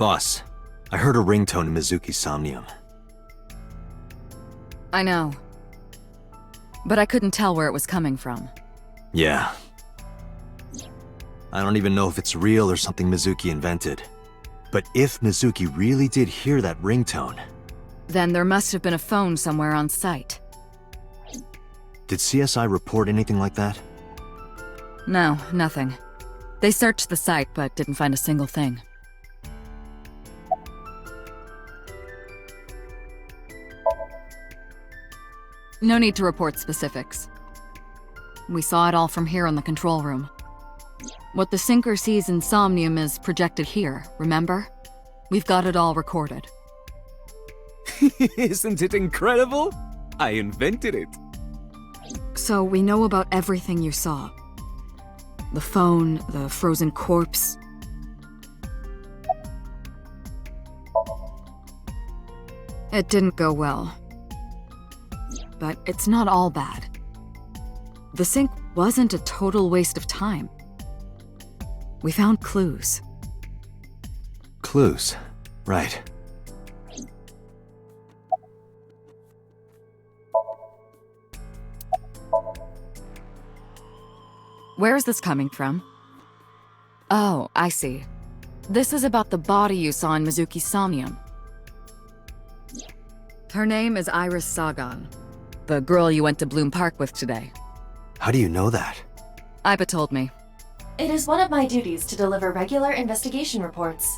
Boss, I heard a ringtone in Mizuki's Somnium. I know. But I couldn't tell where it was coming from. Yeah. I don't even know if it's real or something Mizuki invented. But if Mizuki really did hear that ringtone... Then there must have been a phone somewhere on site. Did CSI report anything like that? No, nothing. They searched the site, but didn't find a single thing. No need to report specifics. We saw it all from here in the control room. What the sinker sees in Somnium is projected here, remember? We've got it all recorded. Isn't it incredible? I invented it. So we know about everything you saw. The phone, the frozen corpse. It didn't go well. But it's not all bad. The sink wasn't a total waste of time. We found clues. Clues. Right. Where is this coming from? Oh, I see. This is about the body you saw in Mizuki's Somnium. Her name is Iris Sagan, the girl you went to Bloom Park with today. How do you know that? Iba told me. It is one of my duties to deliver regular investigation reports.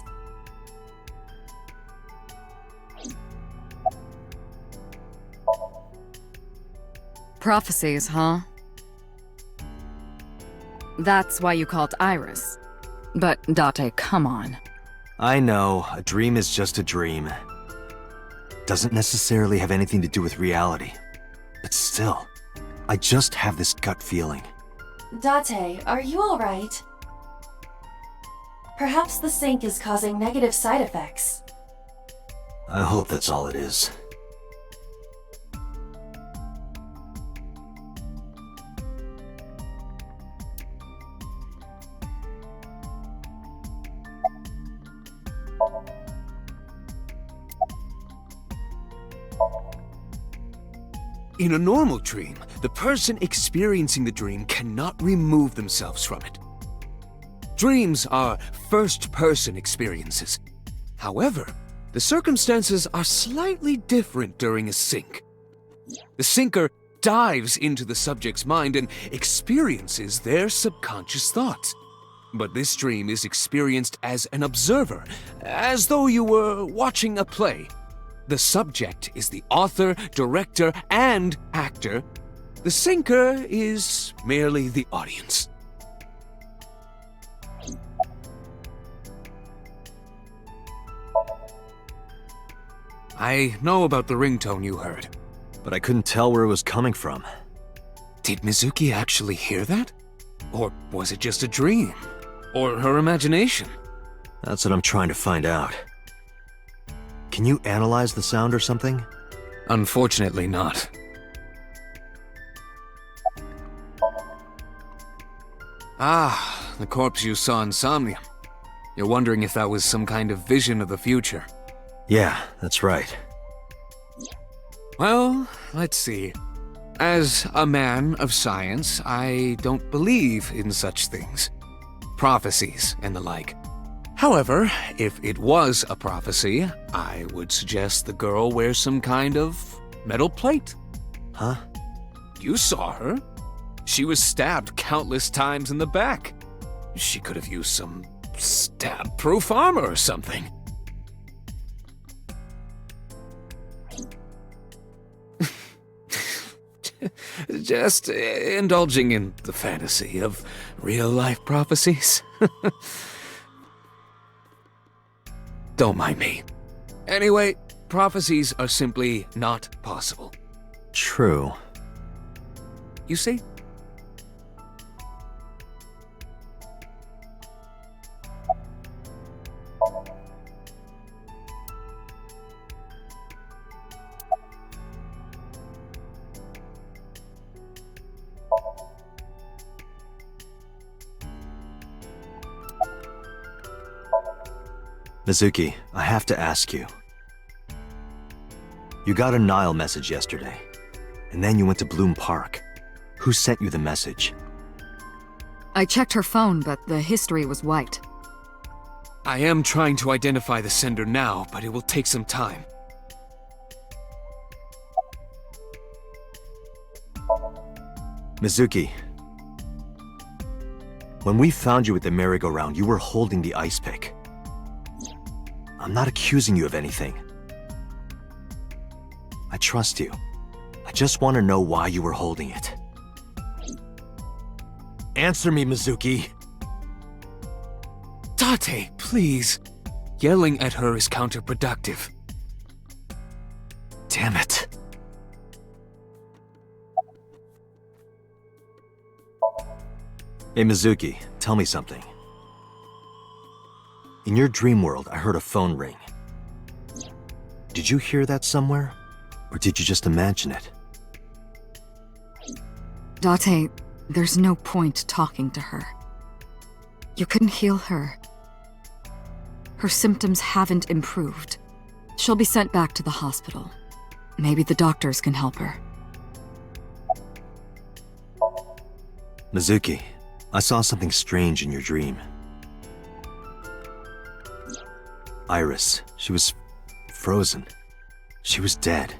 Prophecies, huh? That's why you called Iris. But, Date, come on. I know, a dream is just a dream. Doesn't necessarily have anything to do with reality. But still, I just have this gut feeling. Date, are you alright? Perhaps the sink is causing negative side effects. I hope that's all it is. In a normal dream, the person experiencing the dream cannot remove themselves from it. Dreams are first-person experiences. However, the circumstances are slightly different during a sink. The sinker dives into the subject's mind and experiences their subconscious thoughts. But this dream is experienced as an observer, as though you were watching a play. The subject is the author, director, and actor. The sinker is merely the audience. I know about the ringtone you heard. But I couldn't tell where it was coming from. Did Mizuki actually hear that? Or was it just a dream? Or her imagination? That's what I'm trying to find out. Can you analyze the sound or something? Unfortunately not. Ah, the corpse you saw in Somnium. You're wondering if that was some kind of vision of the future. Yeah, that's right. Well, let's see. As a man of science, I don't believe in such things. Prophecies and the like. However, if it was a prophecy, I would suggest the girl wear some kind of metal plate. Huh? You saw her. She was stabbed countless times in the back. She could have used some stab-proof armor or something. Just indulging in the fantasy of real-life prophecies. Don't mind me. Anyway, prophecies are simply not possible. True. You see? Mizuki, I have to ask you. You got a Nile message yesterday, and then you went to Bloom Park. Who sent you the message? I checked her phone, but the history was wiped. I am trying to identify the sender now, but it will take some time. Mizuki, when we found you at the merry-go-round, you were holding the ice pick. I'm not accusing you of anything. I trust you. I just want to know why you were holding it. Answer me, Mizuki. Date, please. Yelling at her is counterproductive. Damn it. Hey, Mizuki, tell me something. In your dream world, I heard a phone ring. Did you hear that somewhere? Or did you just imagine it? Date, there's no point talking to her. You couldn't heal her. Her symptoms haven't improved. She'll be sent back to the hospital. Maybe the doctors can help her. Mizuki, I saw something strange in your dream. Iris, she was frozen. She was dead.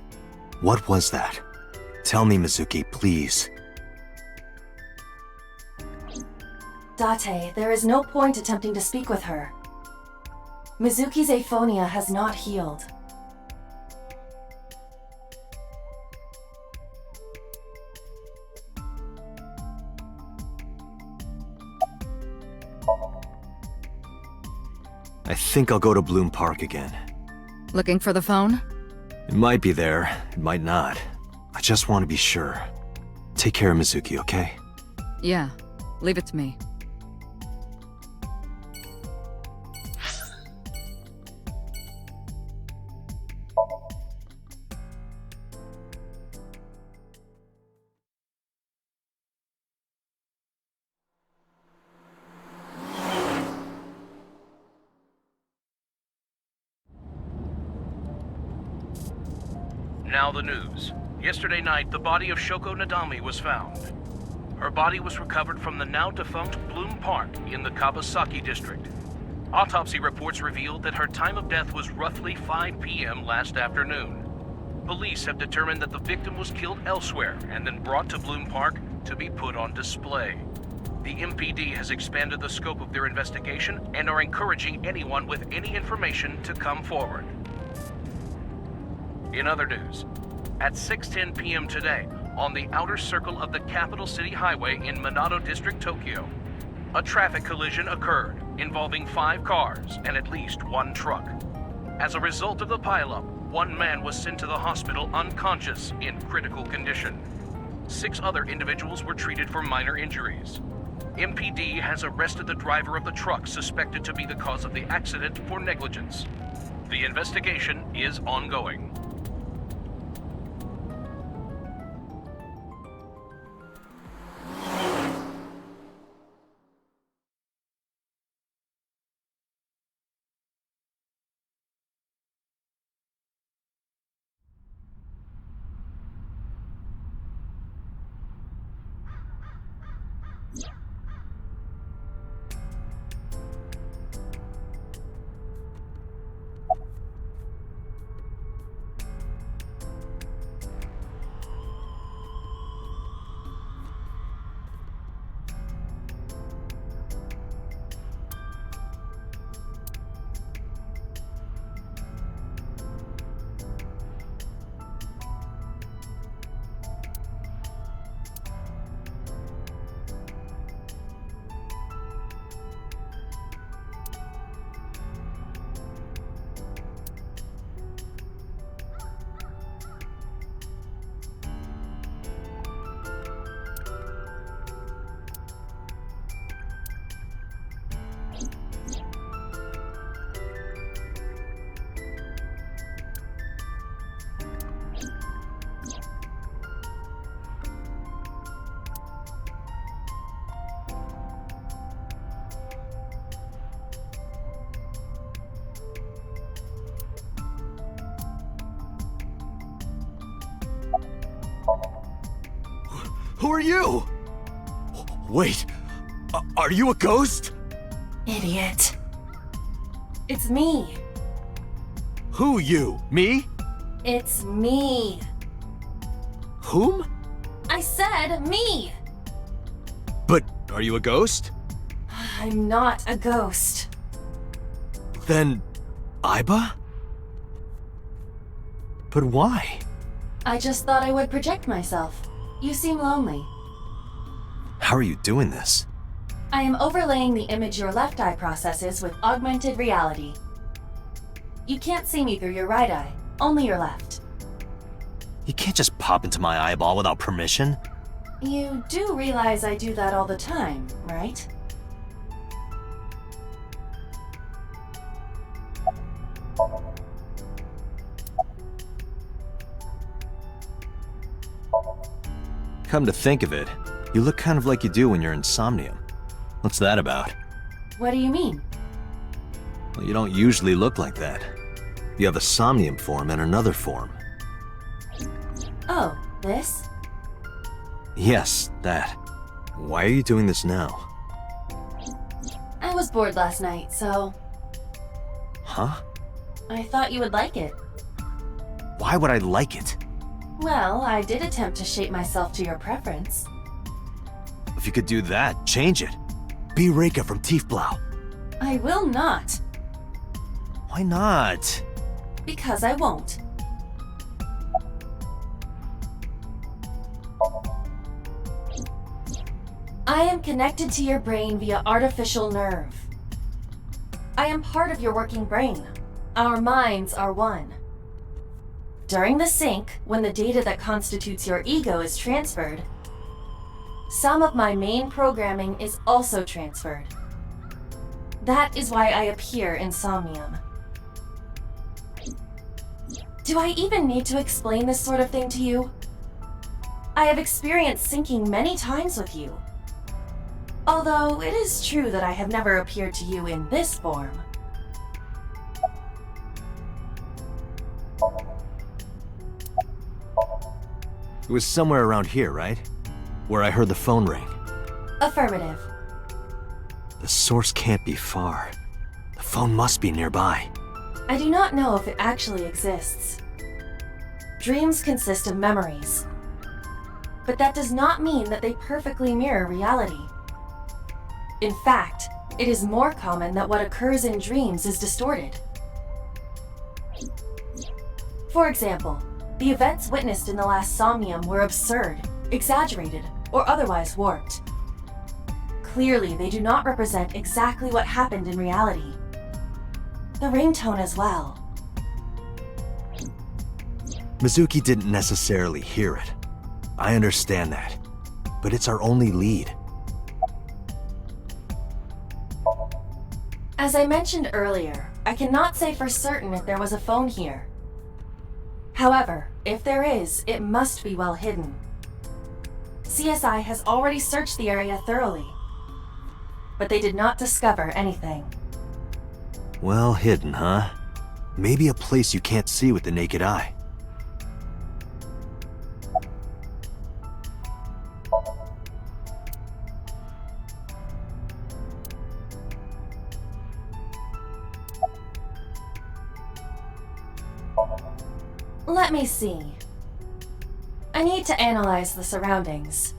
What was that? Tell me, Mizuki, please. Date, there is no point attempting to speak with her. Mizuki's aphonia has not healed. I think I'll go to Bloom Park again. Looking for the phone? It might be there, it might not. I just want to be sure. Take care of Mizuki, okay? Yeah, leave it to me. Now the news. Yesterday night, the body of Shoko Nadami was found. Her body was recovered from the now-defunct Bloom Park in the Kawasaki district. Autopsy reports revealed that her time of death was roughly 5 p.m. last afternoon. Police have determined that the victim was killed elsewhere and then brought to Bloom Park to be put on display. The MPD has expanded the scope of their investigation and are encouraging anyone with any information to come forward. In other news, at 6:10 p.m. today, on the outer circle of the Capital City Highway in Minato District, Tokyo, a traffic collision occurred involving 5 cars and at least 1 truck. As a result of the pileup, 1 man was sent to the hospital unconscious in critical condition. 6 other individuals were treated for minor injuries. MPD has arrested the driver of the truck suspected to be the cause of the accident for negligence. The investigation is ongoing. are you? Wait, are you a ghost? Idiot. It's me. Who you? Me? It's me. Whom? I said me. But are you a ghost? I'm not a ghost. Then, Iba? But why? I just thought I would project myself. You seem lonely. How are you doing this? I am overlaying the image your left eye processes with augmented reality. You can't see me through your right eye, only your left. You can't just pop into my eyeball without permission. You do realize I do that all the time, right? Come to think of it, you look kind of like you do when you're in Somnium. What's that about? What do you mean? Well, you don't usually look like that. You have a Somnium form and another form. Oh, this? Yes, that. Why are you doing this now? I was bored last night, so Huh? I thought you would like it. Why would I like it? Well, I did attempt to shape myself to your preference. If you could do that, change it. Be Reika from Tiefblau. I will not, Why not? because I won't. I am connected to your brain via artificial nerve. I am part of your working brain. Our minds are one. During the sync, when the data that constitutes your ego is transferred, some of my main programming is also transferred. That is why I appear in Somnium. Do I even need to explain this sort of thing to you? I have experienced syncing many times with you. Although it is true that I have never appeared to you in this form. It was somewhere around here, right? Where I heard the phone ring. Affirmative. The source can't be far. The phone must be nearby. I do not know if it actually exists. Dreams consist of memories. But that does not mean that they perfectly mirror reality. In fact, it is more common that what occurs in dreams is distorted. For example, the events witnessed in the last Somnium were absurd, exaggerated, or otherwise warped. Clearly, they do not represent exactly what happened in reality. The ringtone as well. Mizuki didn't necessarily hear it. I understand that. But it's our only lead. As I mentioned earlier, I cannot say for certain if there was a phone here. However, if there is, it must be well hidden. CSI has already searched the area thoroughly, but they did not discover anything. Well hidden, huh? Maybe a place you can't see with the naked eye. Let me see. I need to analyze the surroundings.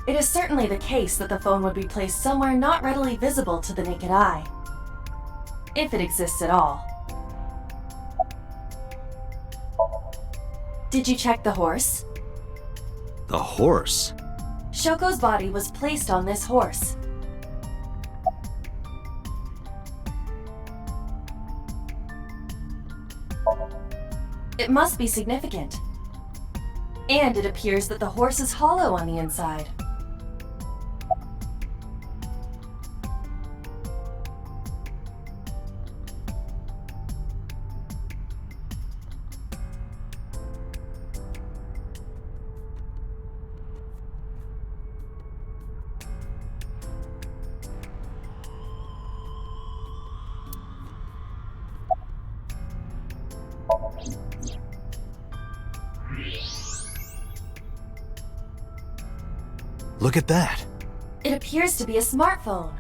It is certainly the case that the phone would be placed somewhere not readily visible to the naked eye. If it exists at all. Did you check the horse? The horse? Shoko's body was placed on this horse. It must be significant. And it appears that the horse is hollow on the inside. Look at that. It appears to be a smartphone.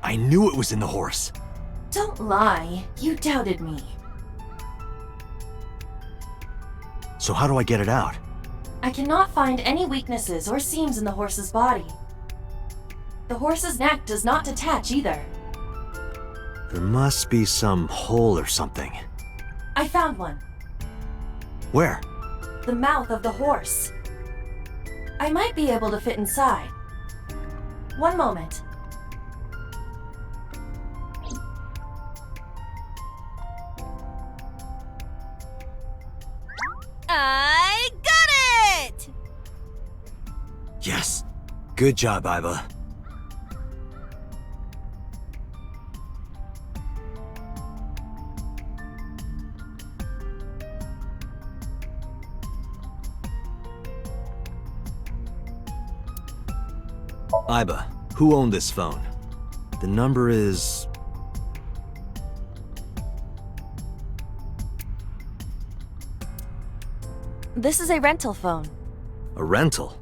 I knew it was in the horse. Don't lie. You doubted me. So how do I get it out? I cannot find any weaknesses or seams in the horse's body. The horse's neck does not detach either. There must be some hole or something. I found one. Where? The mouth of the horse. I might be able to fit inside. One moment. I got it! Yes. Good job, Iva. Iba, who owned this phone? The number is... This is a rental phone. a rental.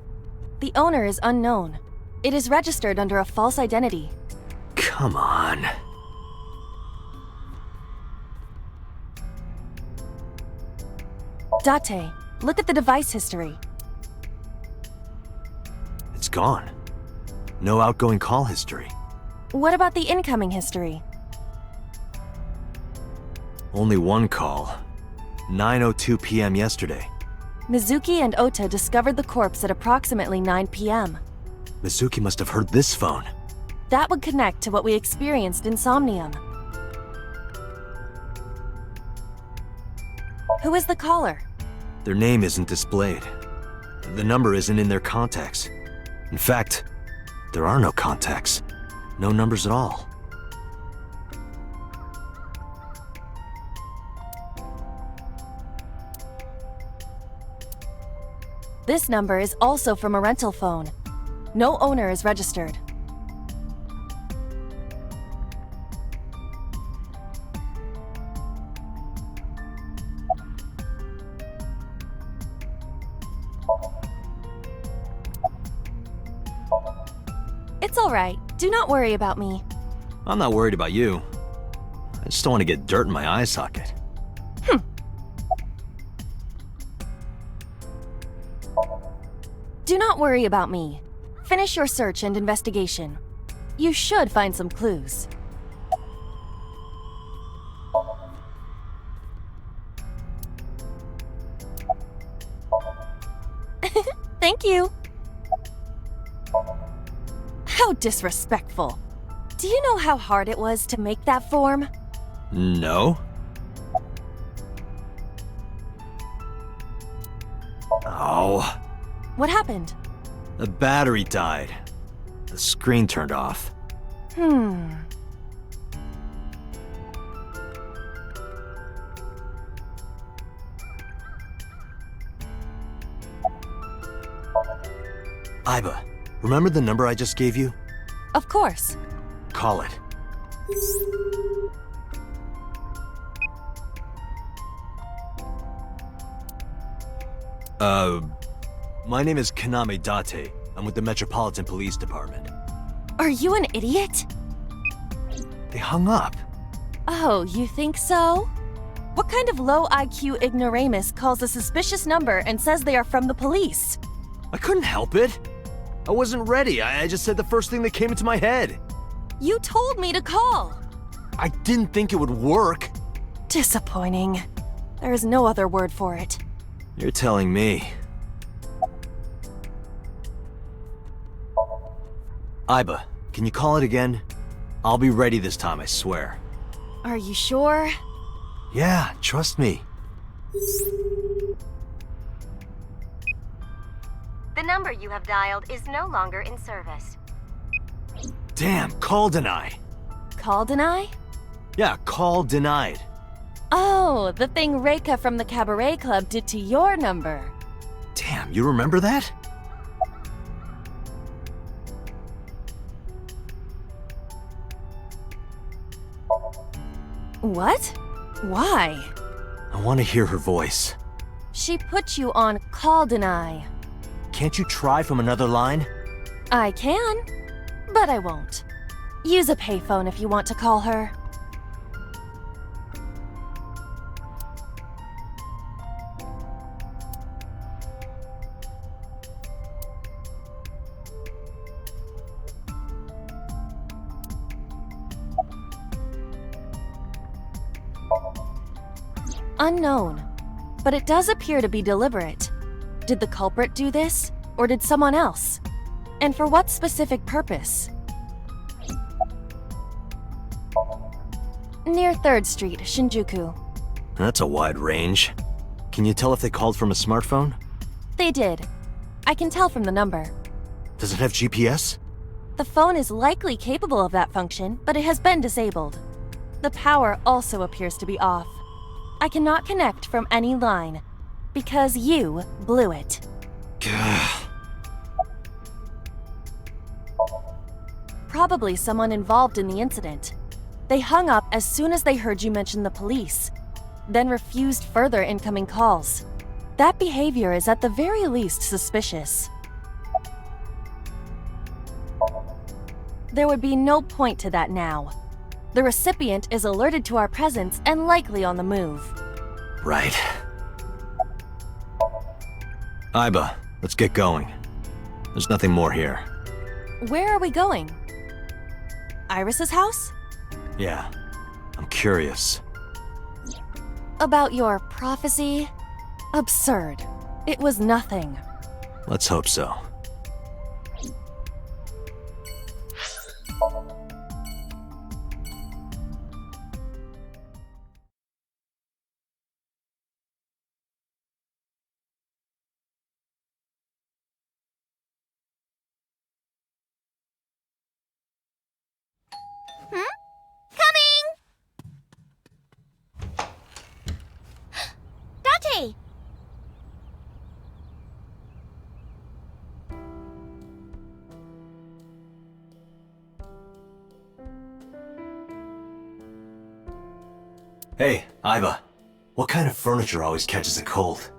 The owner is unknown. It is registered under a false identity. Come on. Date, look at the device history. It's gone. No outgoing call history. What about the incoming history? Only one call. 9:02 p.m. yesterday. Mizuki and Ota discovered the corpse at approximately 9 p.m. Mizuki must have heard this phone. That would connect to what we experienced in Somnium. Who is the caller? Their name isn't displayed. The number isn't in their contacts. In fact, there are no contacts. No numbers at all. This number is also from a rental phone. No owner is registered. It's all right. Do not worry about me. I'm not worried about you. I just don't want to get dirt in my eye socket. Do not worry about me. Finish your search and investigation. You should find some clues. Thank you. How disrespectful. Do you know how hard it was to make that form? No? Oh. What happened? The battery died. The screen turned off. Iba, remember the number I just gave you? Of course. Call it. My name is Kaname Date. I'm with the Metropolitan Police Department. Are you an idiot? They hung up. Oh, you think so? What kind of low IQ ignoramus calls a suspicious number and says they are from the police? I couldn't help it. I wasn't ready. I just said the first thing that came into my head. You told me to call. I didn't think it would work. Disappointing. There is no other word for it. You're telling me. Iba, can you call it again? I'll be ready this time, I swear. Are you sure? Yeah, trust me. The number you have dialed is no longer in service. Damn, call deny. Call deny? Yeah, call denied. Oh, the thing Reika from the Cabaret Club did to your number. Damn, you remember that? What? Why? I want to hear her voice. She put you on call deny. Can't you try from another line? I can, but I won't. Use a payphone if you want to call her. Unknown, but it does appear to be deliberate. Did the culprit do this, or did someone else? And for what specific purpose? Near 3rd Street, Shinjuku. That's a wide range. Can you tell if they called from a smartphone? They did. I can tell from the number. Does it have GPS? The phone is likely capable of that function, but it has been disabled. The power also appears to be off. I cannot connect from any line, because you blew it. Gah. Probably someone involved in the incident. They hung up as soon as they heard you mention the police, then refused further incoming calls. That behavior is at the very least suspicious. There would be no point to that now. The recipient is alerted to our presence and likely on the move. Right. Iba, let's get going. There's nothing more here. Where are we going? Iris's house? Yeah, I'm curious. About your prophecy? Absurd. It was nothing. Let's hope so. Date! Hey, Iba. What kind of furniture always catches a cold?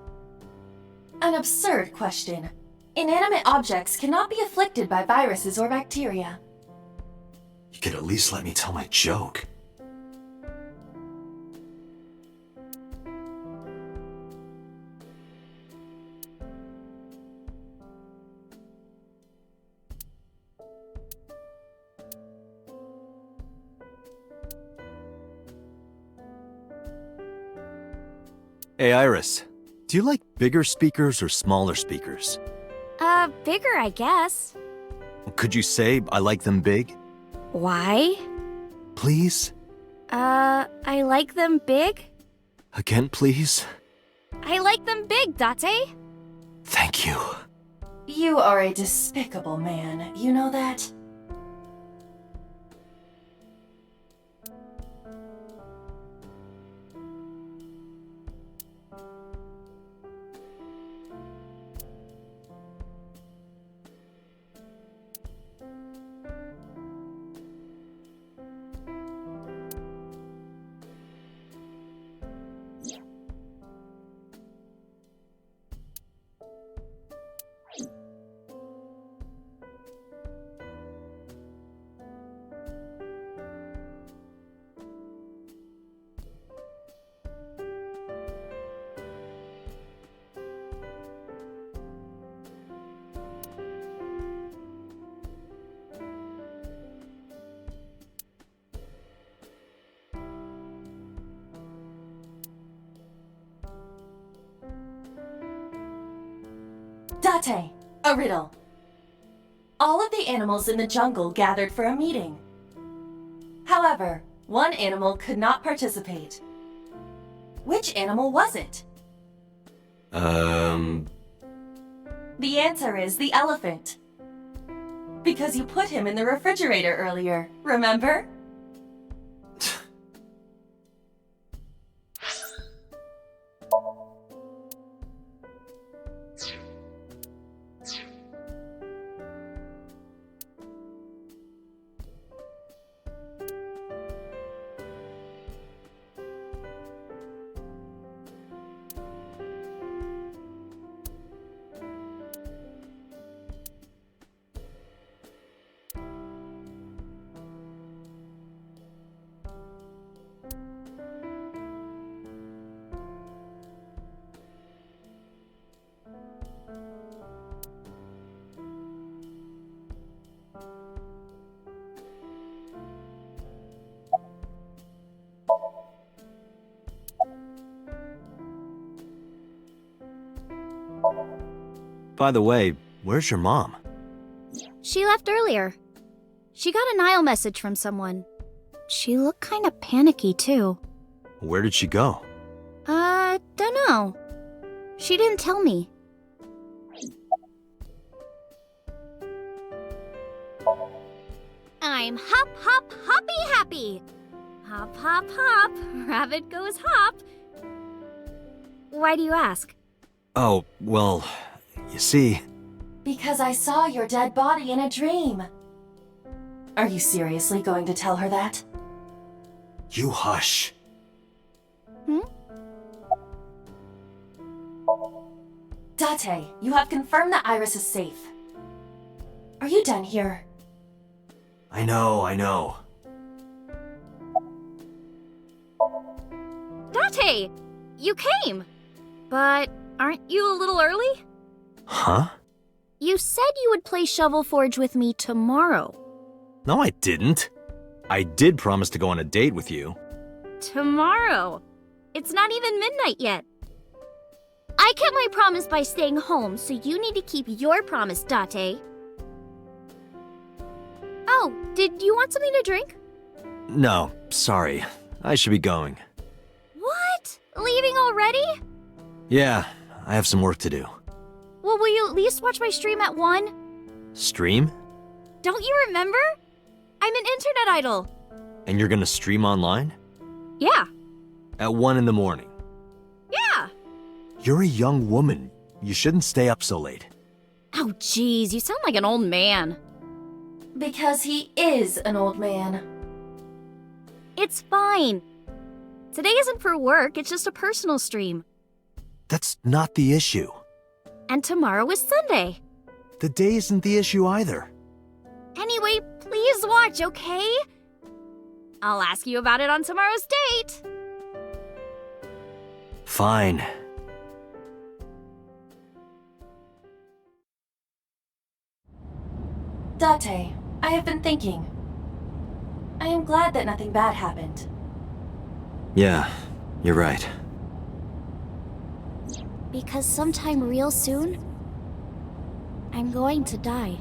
An absurd question. Inanimate objects cannot be afflicted by viruses or bacteria. You could at least let me tell my joke. Hey, Iris. Do you like bigger speakers or smaller speakers? Bigger, I guess. Could you say I like them big? Why? Please? I like them big? Again, please? I like them big, Date. Thank you. You are a despicable man, you know that? Date, a riddle. All of the animals in the jungle gathered for a meeting. However, one animal could not participate. Which animal was it? The answer is the elephant. Because you put him in the refrigerator earlier, remember? By the way, where's your mom? She left earlier. She got a Nile message from someone. She looked kinda panicky, too. Where did she go? Dunno. She didn't tell me. I'm hop, hop, hoppy happy. Hop, hop, hop. Rabbit goes hop. Why do you ask? Oh, well, you see... Because I saw your dead body in a dream. Are you seriously going to tell her that? You hush. Date, you have confirmed that Iris is safe. Are you done here? I know. Date! You came! But aren't you a little early? Huh? You said you would play Shovel Forge with me tomorrow. No, I didn't. I did promise to go on a date with you. Tomorrow? It's not even midnight yet. I kept my promise by staying home, so you need to keep your promise, Date. Oh, did you want something to drink? No, sorry. I should be going. What? Leaving already? Yeah, I have some work to do. Well, will you at least watch my stream at 1? Stream? Don't you remember? I'm an internet idol. And you're gonna stream online? Yeah. At 1 in the morning? Yeah. You're a young woman. You shouldn't stay up so late. Oh, jeez, you sound like an old man. Because he is an old man. It's fine. Today isn't for work, it's just a personal stream. That's not the issue. And tomorrow is Sunday. The day isn't the issue either. Anyway, please watch, okay? I'll ask you about it on tomorrow's date. Fine. Date, I have been thinking. I am glad that nothing bad happened. Yeah, you're right. Because sometime real soon, I'm going to die.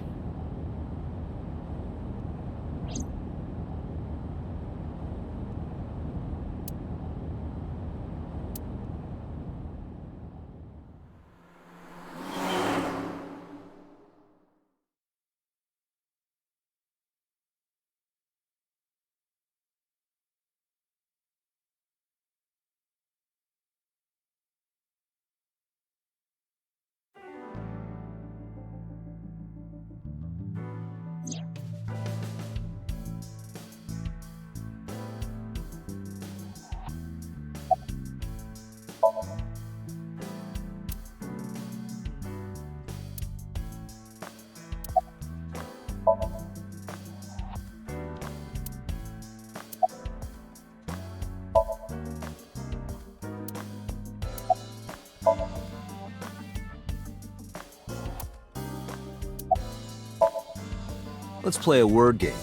Let's play a word game.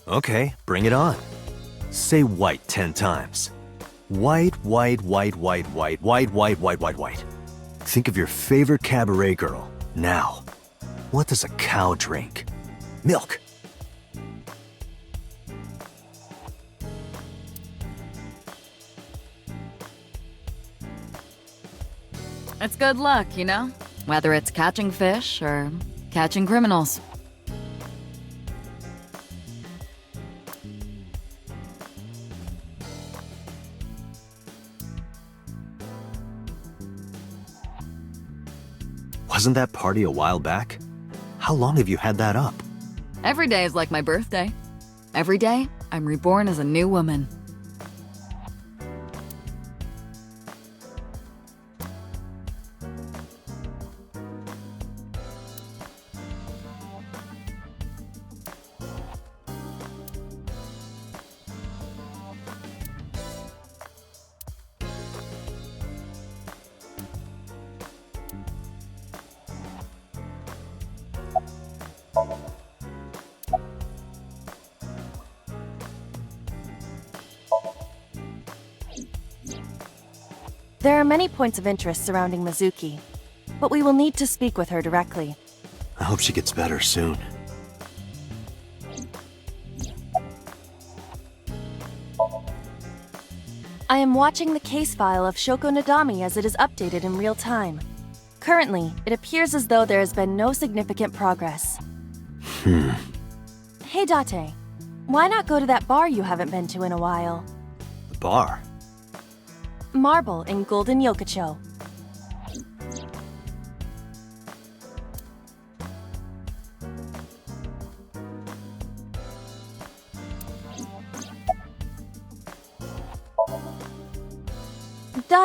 Okay, bring it on. Say white 10 times. White, white, white, white, white, white, white, white, white, white. Think of your favorite cabaret girl. Now, what does a cow drink? Milk. It's good luck, you know? Whether it's catching fish or catching criminals. Wasn't that party a while back? How long have you had that up? Every day is like my birthday. Every day, I'm reborn as a new woman. There are many points of interest surrounding Mizuki. but we will need to speak with her directly. I hope she gets better soon. I am watching the case file of Shoko Nadami as it is updated in real time. Currently, it appears as though there has been no significant progress. Hey Date, why not go to that bar you haven't been to in a while? The bar? Marble in Golden Yokocho.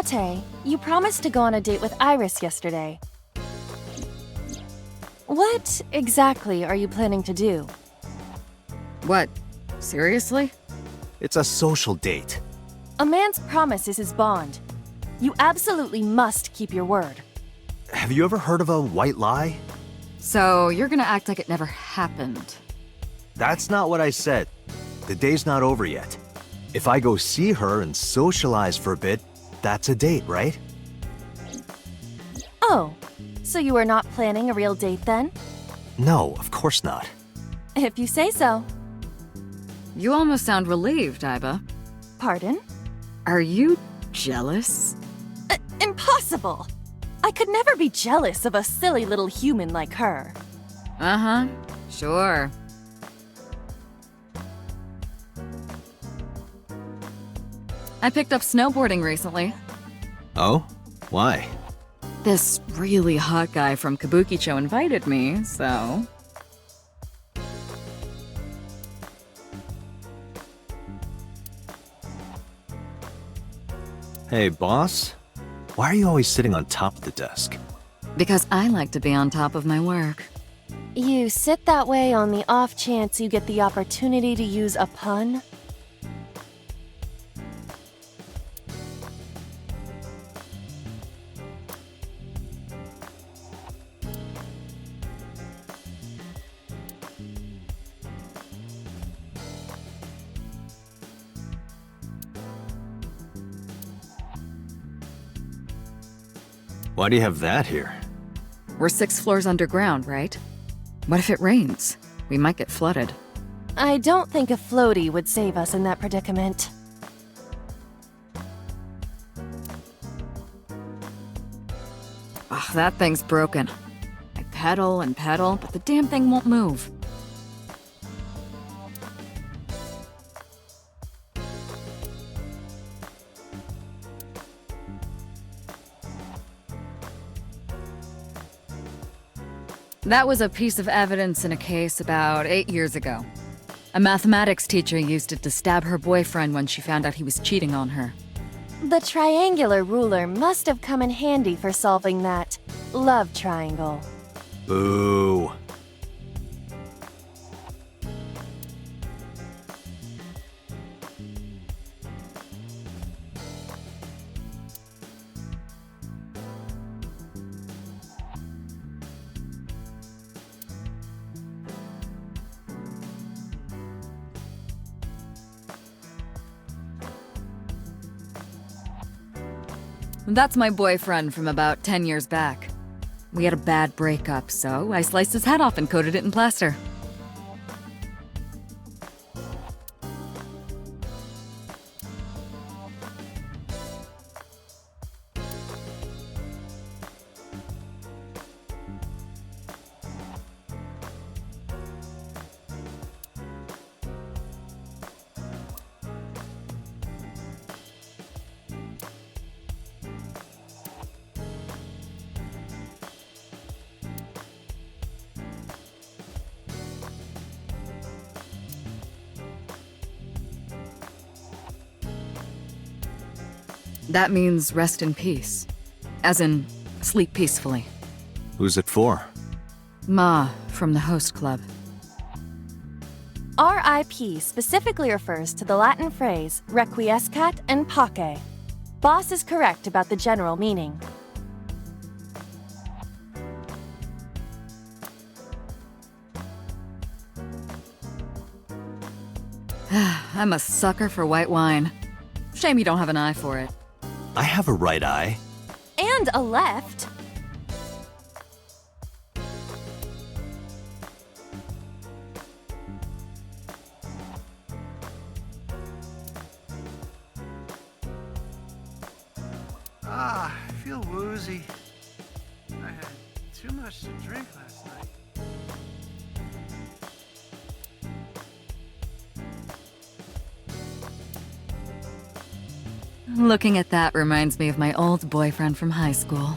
Date, you promised to go on a date with Iris yesterday. What exactly are you planning to do? What? Seriously? It's a social date. A man's promise is his bond. You absolutely must keep your word. Have you ever heard of a white lie? So, you're gonna act like it never happened. That's not what I said. The day's not over yet. If I go see her and socialize for a bit, that's a date, right? Oh, so you are not planning a real date then? No, of course not. If you say so. You almost sound relieved, Iba. Pardon? Are you jealous? Impossible! I could never be jealous of a silly little human like her. Uh-huh, sure. I picked up snowboarding recently. Oh? Why? This really hot guy from Kabukicho invited me, so... Hey, boss? Why are you always sitting on top of the desk? Because I like to be on top of my work. You sit that way on the off chance you get the opportunity to use a pun? Why do you have that here? We're 6 floors underground, right? What if it rains? We might get flooded. I don't think a floaty would save us in that predicament. Ugh, that thing's broken. I pedal and pedal, but the damn thing won't move. That was a piece of evidence in a case about 8 years ago. A mathematics teacher used it to stab her boyfriend when she found out he was cheating on her. The triangular ruler must have come in handy for solving that love triangle. Boo. That's my boyfriend from about 10 years back. We had a bad breakup, so I sliced his head off and coated it in plaster. That means rest in peace. As in, sleep peacefully. Who's it for? Ma, from the host club. RIP specifically refers to the Latin phrase requiescat in pace. Boss is correct about the general meaning. I'm a sucker for white wine. Shame you don't have an eye for it. I have a right eye. And a left. I feel woozy. I had too much to drink last night. Looking at that reminds me of my old boyfriend from high school.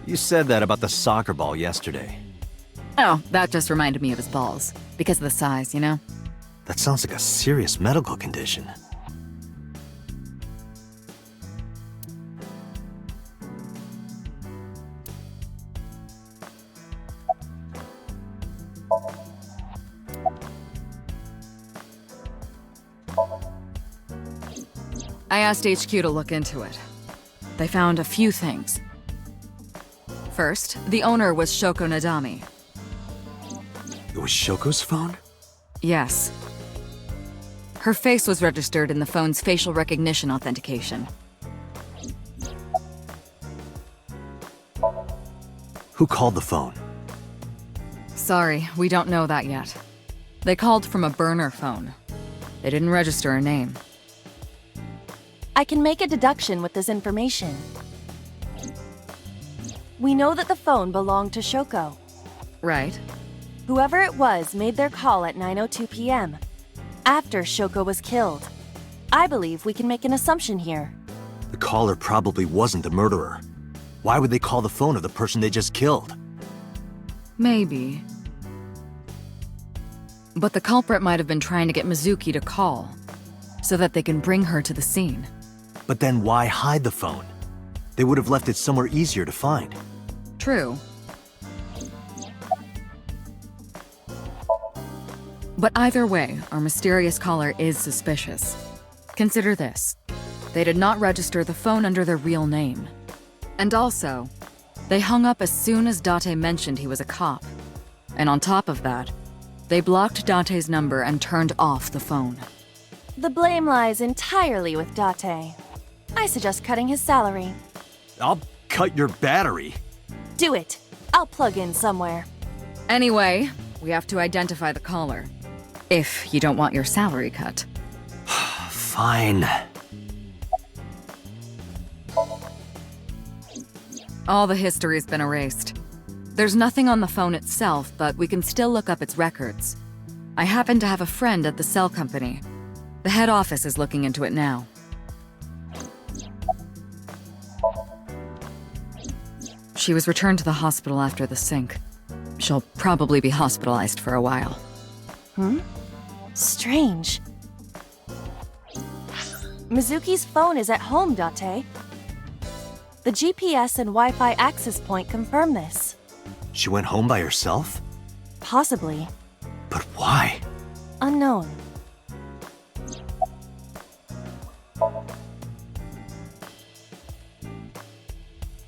You said that about the soccer ball yesterday. Oh, that just reminded me of his balls. Because of the size, you know? That sounds like a serious medical condition. I asked HQ to look into it. They found a few things. First, the owner was Shoko Nadami. It was Shoko's phone? Yes. Her face was registered in the phone's facial recognition authentication. Who called the phone? Sorry, we don't know that yet. They called from a burner phone. They didn't register a name. I can make a deduction with this information. We know that the phone belonged to Shoko. Right. Whoever it was made their call at 9:02 p.m. after Shoko was killed. I believe we can make an assumption here. The caller probably wasn't the murderer. Why would they call the phone of the person they just killed? Maybe. But the culprit might have been trying to get Mizuki to call, so that they can bring her to the scene. But then why hide the phone? They would have left it somewhere easier to find. True. But either way, our mysterious caller is suspicious. Consider this. They did not register the phone under their real name. And also, they hung up as soon as Date mentioned he was a cop. And on top of that, they blocked Date's number and turned off the phone. The blame lies entirely with Date. I suggest cutting his salary. I'll cut your battery. Do it. I'll plug in somewhere. Anyway, we have to identify the caller. If you don't want your salary cut. Fine. All the history's been erased. There's nothing on the phone itself, but we can still look up its records. I happen to have a friend at the cell company. The head office is looking into it now. She was returned to the hospital after the sync. She'll probably be hospitalized for a while. Strange. Mizuki's phone is at home, Date. The GPS and Wi-Fi access point confirm this. She went home by herself? Possibly. But why? Unknown.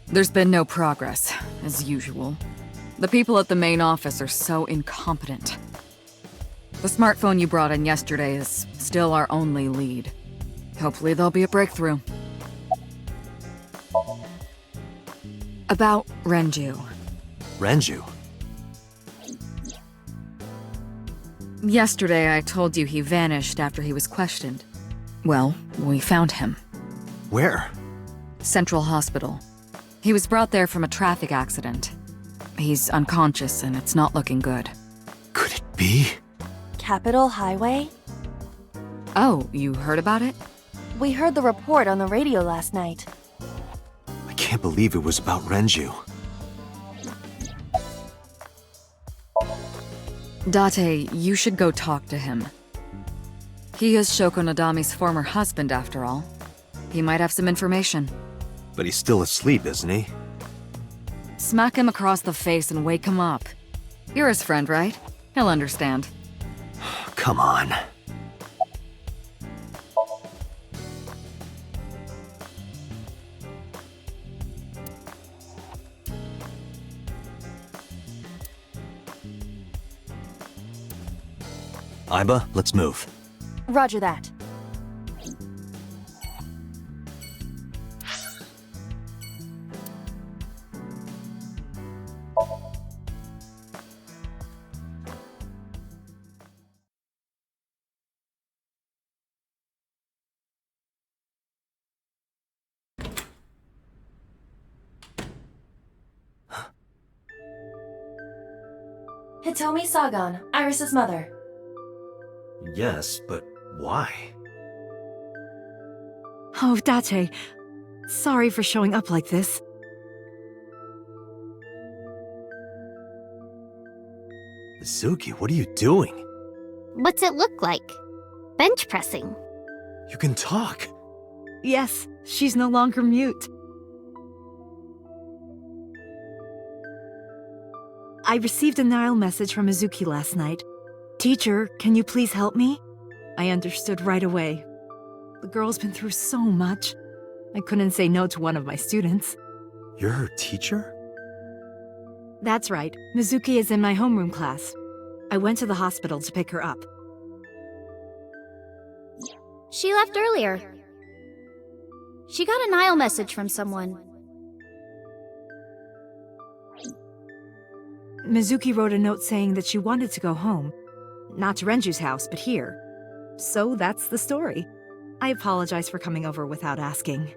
There's been no progress, as usual. The people at the main office are so incompetent. The smartphone you brought in yesterday is still our only lead. Hopefully there'll be a breakthrough. About Renju. Renju? Yesterday I told you he vanished after he was questioned. Well, we found him. Where? Central Hospital. He was brought there from a traffic accident. He's unconscious and it's not looking good. Could it be? Capitol Highway? Oh, you heard about it? We heard the report on the radio last night. I can't believe it was about Renju. Date, you should go talk to him. He is Shoko Nadami's former husband, after all. He might have some information. But he's still asleep, isn't he? Smack him across the face and wake him up. You're his friend, right? He'll understand. Come on. Iba, let's move. Roger that. Hitomi Sagan, Iris's mother. Yes, but why? Oh, Date. Sorry for showing up like this. Mizuki, what are you doing? What's it look like? Bench pressing. You can talk. Yes, she's no longer mute. I received a Nile message from Mizuki last night. Teacher, can you please help me? I understood right away. The girl's been through so much. I couldn't say no to one of my students. You're her teacher? That's right. Mizuki is in my homeroom class. I went to the hospital to pick her up. She left earlier. She got a Nile message from someone. Mizuki wrote a note saying that she wanted to go home. Not to Renju's house, but here. So that's the story. I apologize for coming over without asking.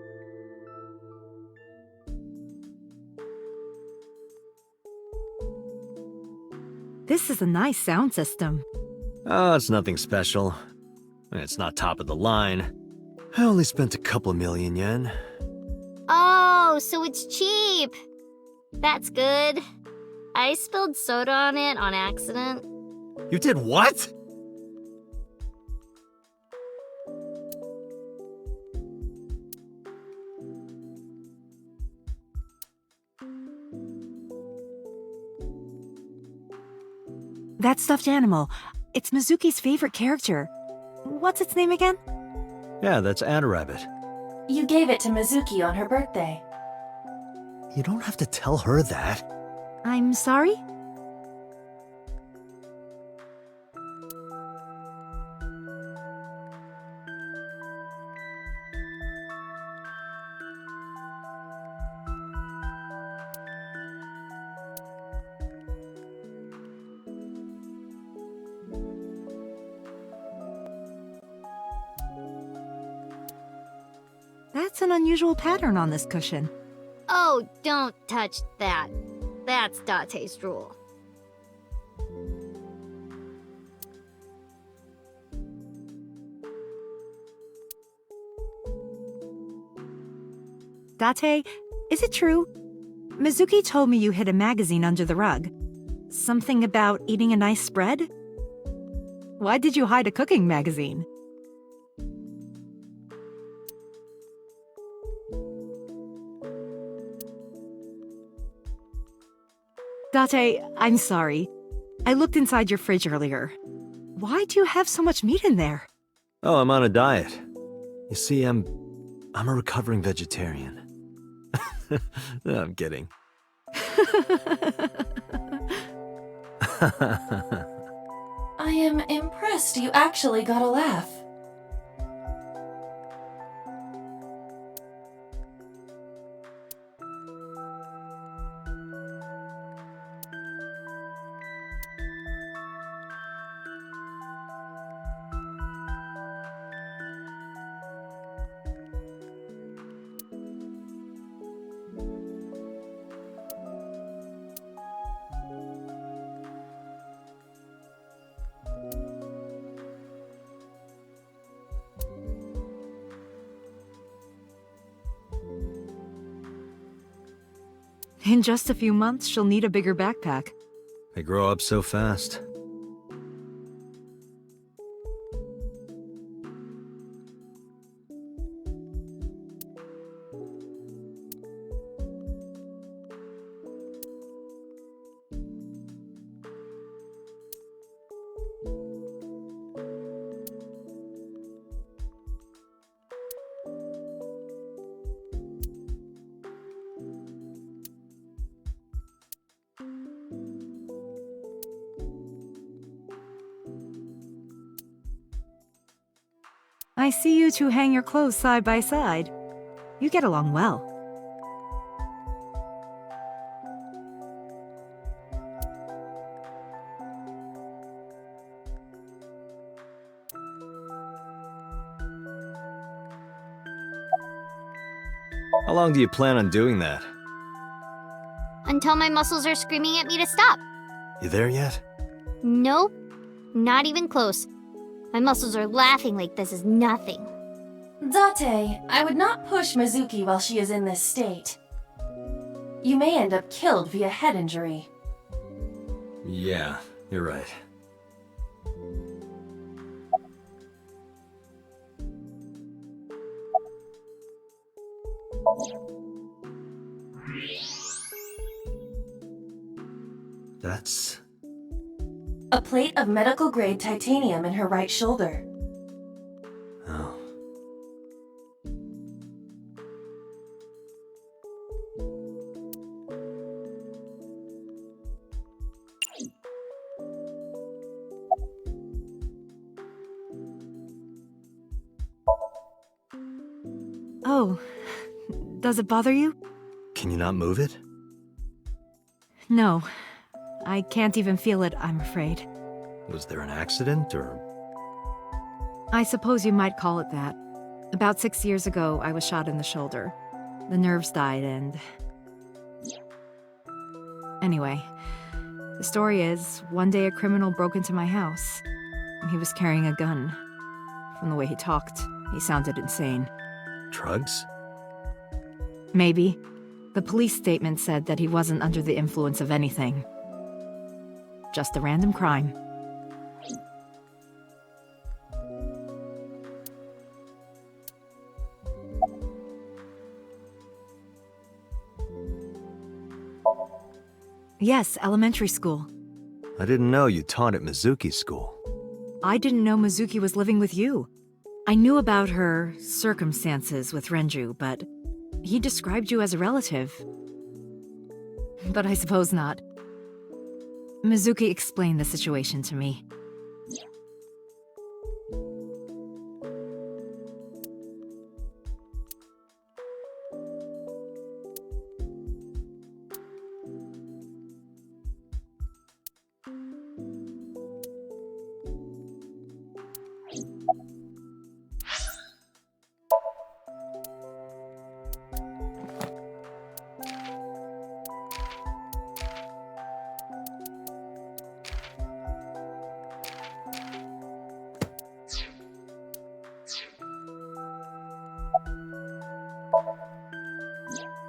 This is a nice sound system. Oh, it's nothing special. It's not top of the line. I only spent a couple million yen. Oh, so it's cheap. That's good. I spilled soda on it on accident. You did what? That stuffed animal. It's Mizuki's favorite character. What's its name again? Yeah, that's Rabbit. You gave it to Mizuki on her birthday. You don't have to tell her that. I'm sorry? That's an unusual pattern on this cushion. Oh, don't touch that. That's Date's rule. Date, is it true? Mizuki told me you hid a magazine under the rug. Something about eating a nice spread? Why did you hide a cooking magazine? Date, I'm sorry. I looked inside your fridge earlier. Why do you have so much meat in there? Oh, I'm on a diet. You see, I'm a recovering vegetarian. No, I'm kidding. I am impressed you actually got a laugh. In just a few months, she'll need a bigger backpack. They grow up so fast. I see you two hang your clothes side by side. You get along well. How long do you plan on doing that? Until my muscles are screaming at me to stop. You there yet? Nope, not even close. My muscles are laughing like this is nothing. Date, I would not push Mizuki while she is in this state. You may end up killed via head injury. Yeah, you're right. That's... A plate of medical-grade titanium in her right shoulder. oh. Oh, does it bother you? Can you not move it? No, I can't even feel it, I'm afraid. Was there an accident, or... I suppose you might call it that. About 6 years ago, I was shot in the shoulder. The nerves died and... Anyway, the story is, one day a criminal broke into my house. He was carrying a gun. From the way he talked, he sounded insane. drugs? Maybe. The police statement said that he wasn't under the influence of anything. Just a random crime. Yes, elementary school. I didn't know you taught at Mizuki School. I didn't know Mizuki was living with you. I knew about her circumstances with Renju, but he described you as a relative. But I suppose not. Mizuki explained the situation to me.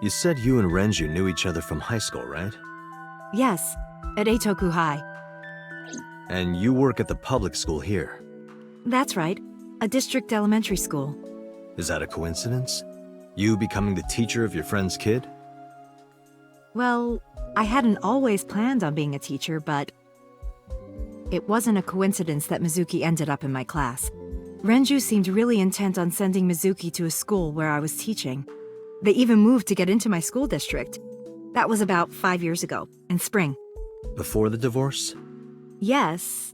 You said you and Renju knew each other from high school, right? Yes, at Eitoku High. And you work at the public school here. That's right, a district elementary school. Is that a coincidence? You becoming the teacher of your friend's kid? Well, I hadn't always planned on being a teacher, but it wasn't a coincidence that Mizuki ended up in my class. Renju seemed really intent on sending Mizuki to a school where I was teaching. They even moved to get into my school district. That was about 5 years ago, in spring. Before the divorce? Yes.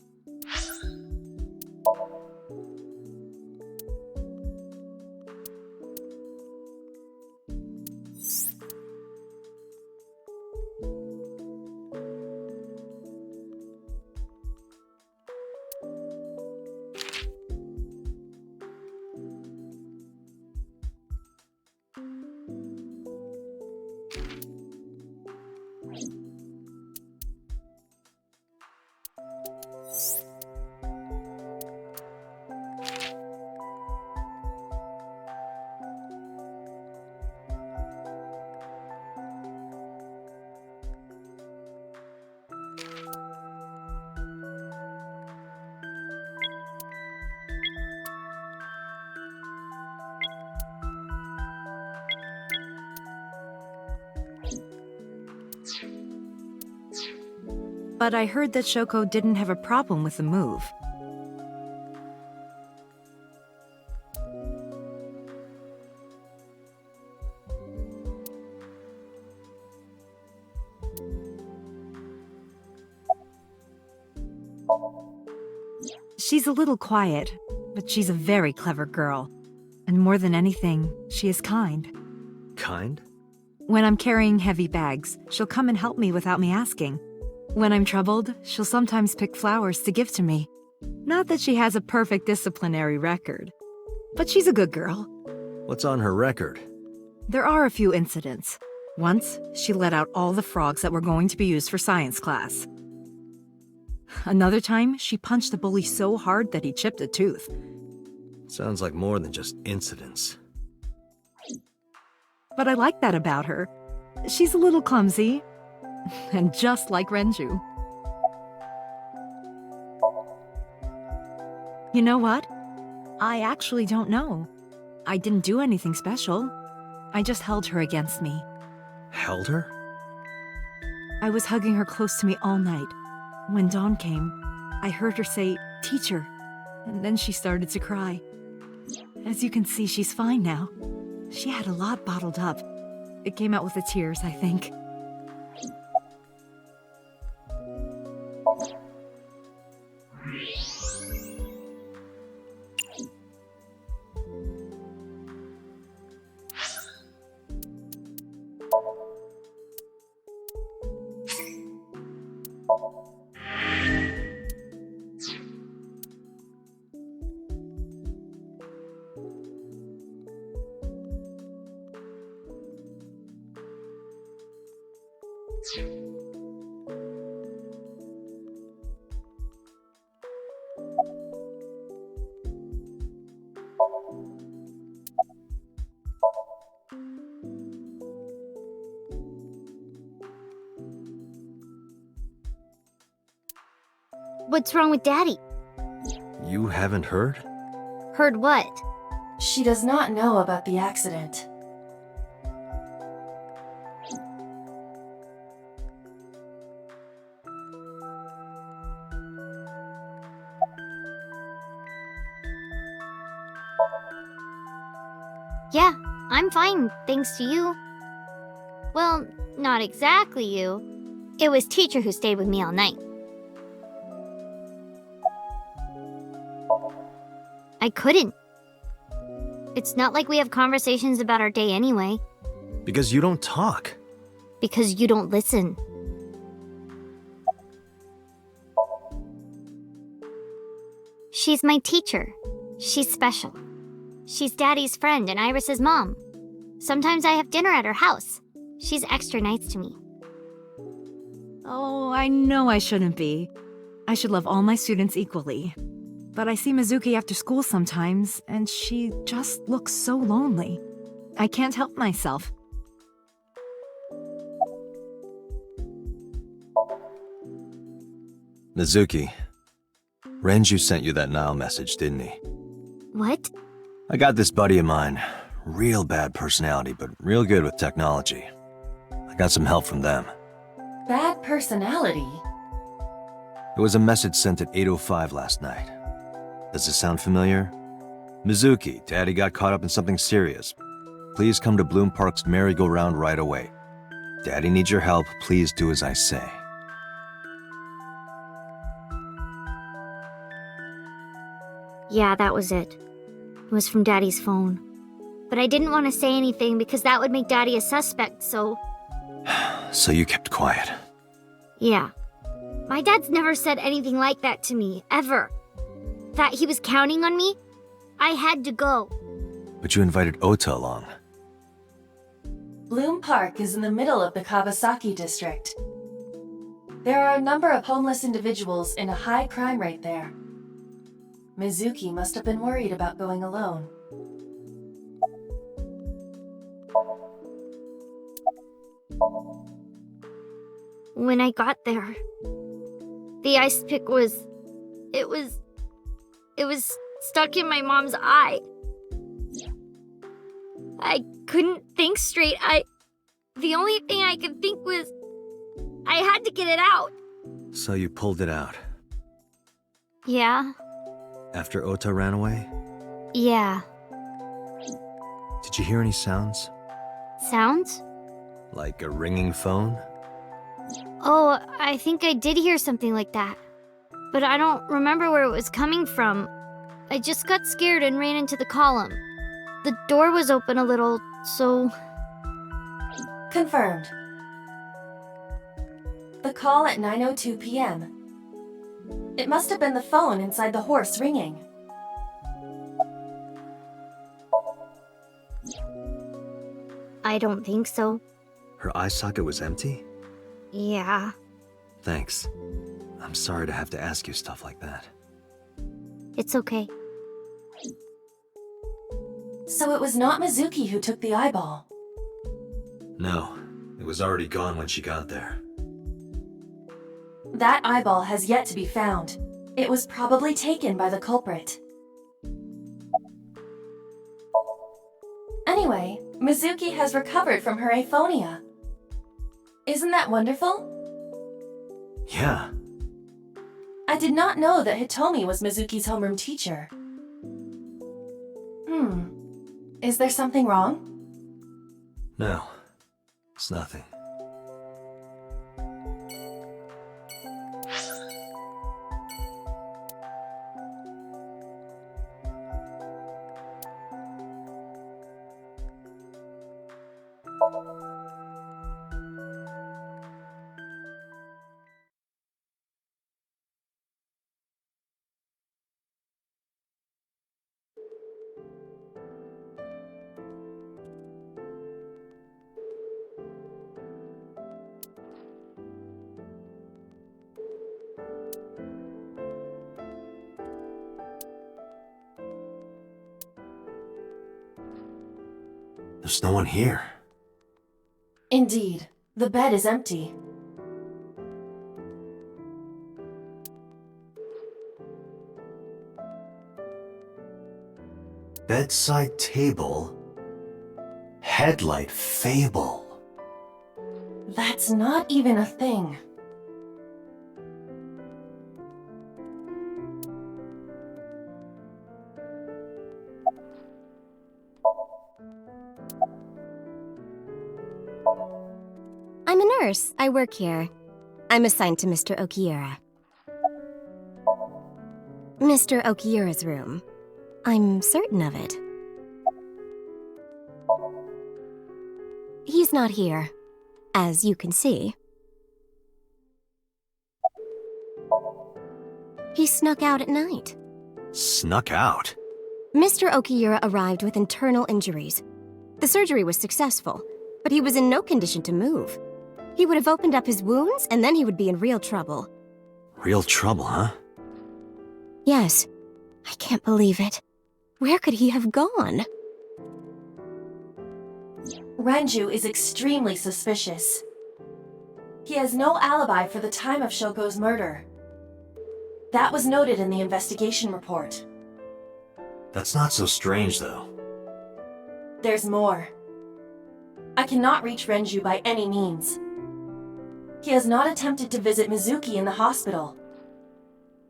But I heard that Shoko didn't have a problem with the move. She's a little quiet, but she's a very clever girl. And more than anything, she is kind. Kind? When I'm carrying heavy bags, she'll come and help me without me asking. When I'm troubled, she'll sometimes pick flowers to give to me. Not that she has a perfect disciplinary record, but she's a good girl. What's on her record? There are a few incidents. Once, she let out all the frogs that were going to be used for science class. Another time, she punched the bully so hard that he chipped a tooth. Sounds like more than just incidents. But I like that about her. She's a little clumsy, and just like Renju. You know what? I actually don't know. I didn't do anything special. I just held her against me. Held her? I was hugging her close to me all night. When dawn came, I heard her say, "Teacher," and then she started to cry. As you can see, she's fine now. She had a lot bottled up. It came out with the tears, I think. What's wrong with Daddy? You haven't heard? Heard what? She does not know about the accident. Yeah, I'm fine, thanks to you. Well, not exactly you. It was Teacher who stayed with me all night. I couldn't. It's not like we have conversations about our day anyway. Because you don't talk. Because you don't listen. She's my teacher. She's special. She's Daddy's friend and Iris's mom. Sometimes I have dinner at her house. She's extra nice to me. Oh, I know I shouldn't be. I should love all my students equally. But I see Mizuki after school sometimes, and she just looks so lonely. I can't help myself. Mizuki, Renju sent you that Nile message, didn't he? What? I got this buddy of mine. Real bad personality, but real good with technology. I got some help from them. Bad personality? It was a message sent at 8:05 last night. Does this sound familiar? Mizuki, Daddy got caught up in something serious. Please come to Bloom Park's merry-go-round right away. Daddy needs your help. Please do as I say. Yeah, that was it. It was from Daddy's phone. But I didn't want to say anything because that would make Daddy a suspect, so... So you kept quiet. Yeah. My dad's never said anything like that to me, ever. That he was counting on me? I had to go. But you invited Ota along. Bloom Park is in the middle of the Kawasaki district. There are a number of homeless individuals and a high crime rate there. Mizuki must have been worried about going alone. When I got there, the ice pick was... It was stuck in my mom's eye. I couldn't think straight. The only thing I could think was... I had to get it out. So you pulled it out. Yeah. After Ota ran away? Yeah. Did you hear any sounds? Sounds? Like a ringing phone? Oh, I think I did hear something like that. But I don't remember where it was coming from. I just got scared and ran into the column. The door was open a little, so... Confirmed. The call at 9:02 p.m. It must have been the phone inside the horse ringing. I don't think so. Her eye socket was empty? Yeah. Thanks. I'm sorry to have to ask you stuff like that. It's okay. So it was not Mizuki who took the eyeball. No, it was already gone when she got there. That eyeball has yet to be found. It was probably taken by the culprit. Anyway, Mizuki has recovered from her aphonia. Isn't that wonderful? Yeah, I did not know that Hitomi was Mizuki's homeroom teacher. Is there something wrong? no, it's nothing. There's no one here. Indeed, the bed is empty. Bedside table. Headlight fable. That's not even a thing. I'm a nurse. I work here. I'm assigned to Mr. Okiura. Mr. Okiura's room. I'm certain of it. He's not here, as you can see. He snuck out at night. Snuck out? Mr. Okiura arrived with internal injuries. The surgery was successful, but he was in no condition to move. He would have opened up his wounds, and then he would be in real trouble. Real trouble, huh? Yes. I can't believe it. Where could he have gone? Renju is extremely suspicious. He has no alibi for the time of Shoko's murder. That was noted in the investigation report. That's not so strange, though. There's more. I cannot reach Renju by any means. He has not attempted to visit Mizuki in the hospital,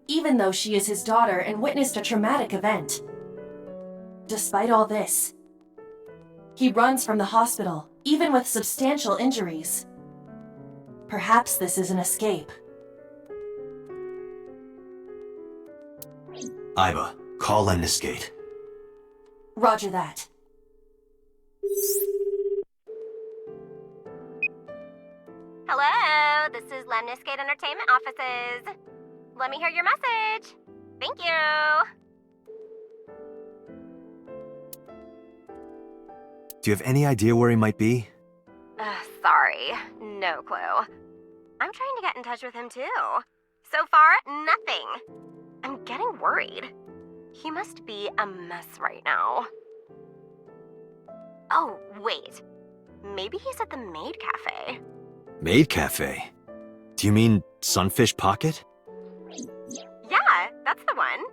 even though she is his daughter and witnessed a traumatic event. Despite all this, he runs from the hospital, even with substantial injuries. Perhaps this is an escape. Aiba, call Lemniscate. Roger that. Hello, this is Lemniscate Entertainment Offices. Let me hear your message. Thank you. Do you have any idea where he might be? Sorry, no clue. I'm trying to get in touch with him too. So far, nothing. I'm getting worried. He must be a mess right now. Oh, wait. Maybe he's at the Maid Cafe. Maid Cafe? Do you mean Sunfish Pocket? Yeah, that's the one.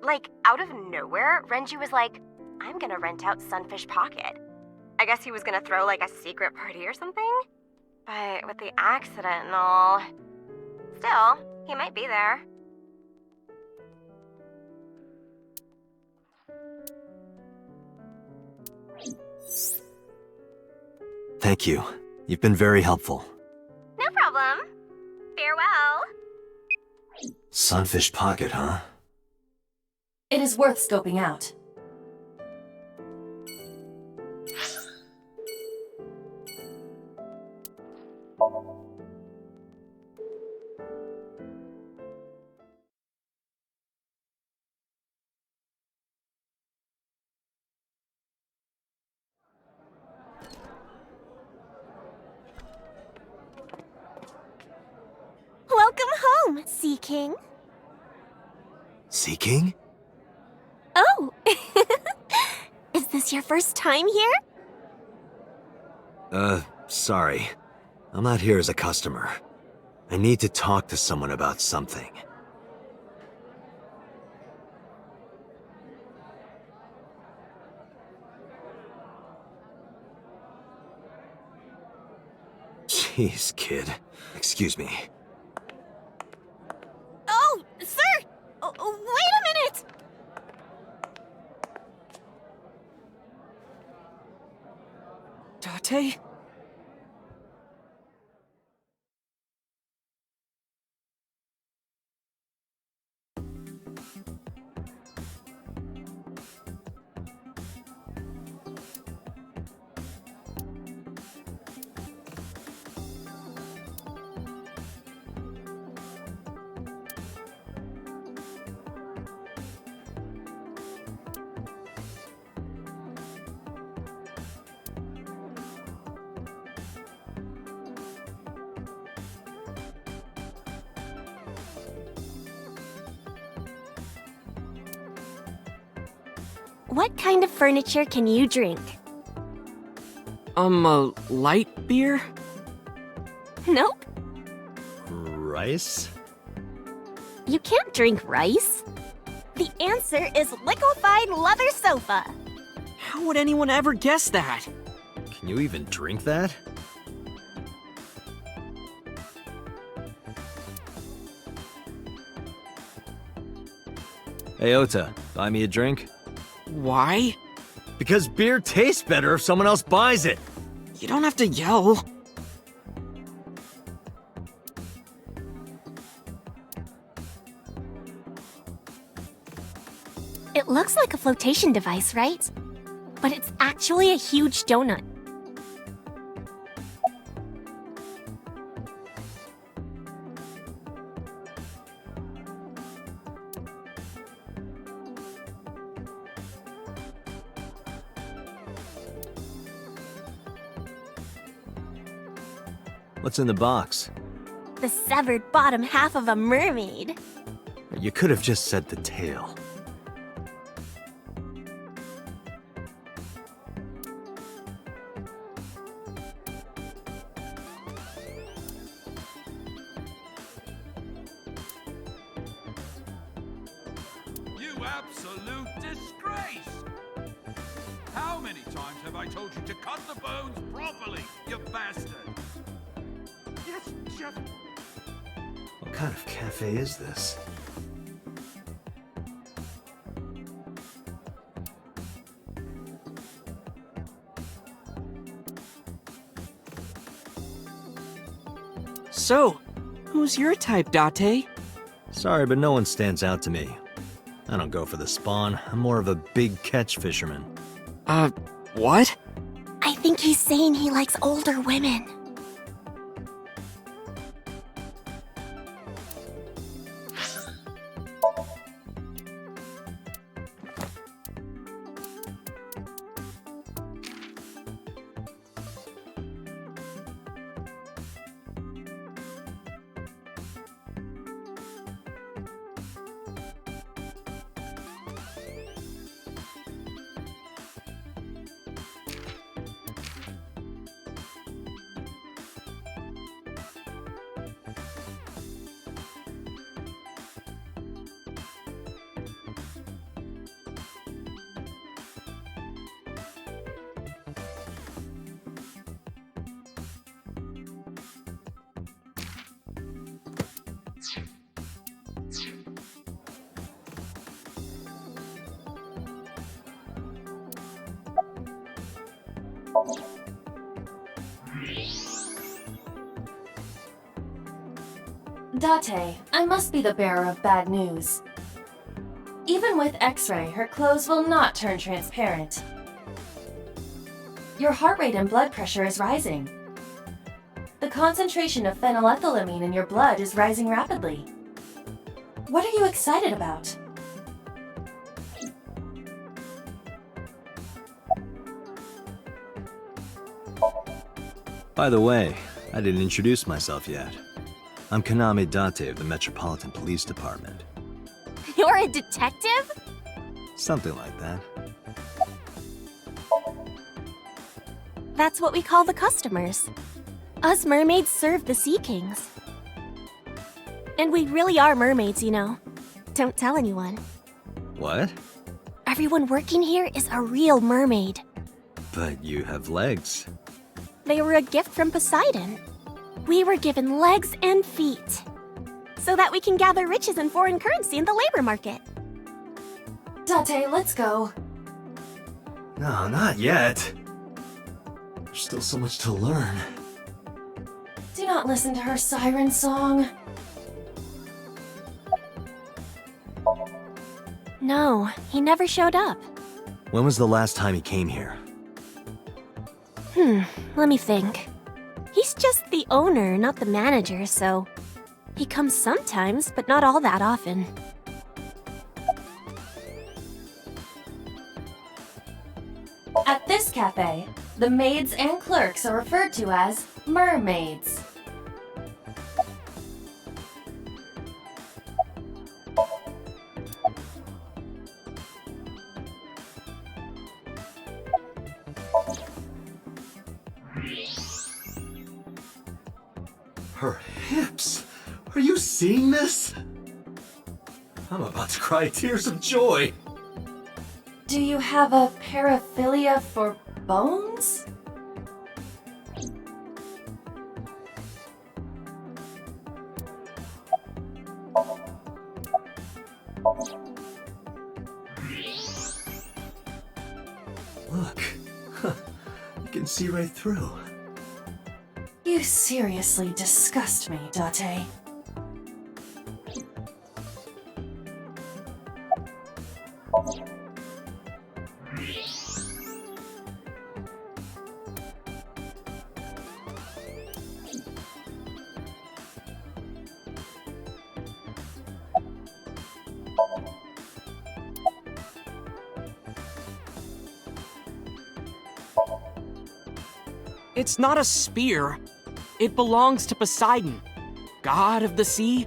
Like, out of nowhere, Renju was like, I'm gonna rent out Sunfish Pocket. I guess he was gonna throw like a secret party or something? But with the accident and all... Still, he might be there. Thank you. You've been very helpful. No problem. Farewell. Sunfish Pocket, huh? It is worth scoping out. Welcome home. Sea King. Sea King? Oh! Is this your first time here? Sorry. I'm not here as a customer. I need to talk to someone about something. Jeez, kid. Excuse me. Oh, sir! Wait a minute! Date? What kind of furniture can you drink? A light beer? Nope. Rice? You can't drink rice. The answer is liquefied leather sofa. How would anyone ever guess that? Can you even drink that? Hey, Ota, buy me a drink? Why? Because beer tastes better if someone else buys it. You don't have to yell. It looks like a flotation device, right? But it's actually a huge donut. What's in the box? The severed bottom half of a mermaid. You could have just said the tail. You absolute disgrace! How many times have I told you to cut the bones properly, you bastard? Yes, Chef. What kind of cafe is this? So, who's your type, Date? Sorry, but no one stands out to me. I don't go for the spawn. I'm more of a big catch fisherman. What? I think he's saying he likes older women. Date, I must be the bearer of bad news. Even with X-ray, her clothes will not turn transparent. Your heart rate and blood pressure is rising. The concentration of phenylethylamine in your blood is rising rapidly. What are you excited about? By the way, I didn't introduce myself yet. I'm Kaname Date of the Metropolitan Police Department. You're a detective? Something like that. That's what we call the customers. Us mermaids serve the Sea Kings. And we really are mermaids, you know. Don't tell anyone. What? Everyone working here is a real mermaid. But you have legs. They were a gift from Poseidon. We were given legs and feet, so that we can gather riches and foreign currency in the labor market. Date, let's go. No, not yet. There's still so much to learn. Do not listen to her siren song. No, he never showed up. When was the last time he came here? Let me think. He's just the owner, not the manager, so he comes sometimes, but not all that often. At this cafe, the maids and clerks are referred to as mermaids. Her hips! Are you seeing this? I'm about to cry tears of joy. Do you have a paraphilia for bones? Look. You can see right through. You seriously disgust me, Date. It's not a spear. It belongs to Poseidon, god of the sea.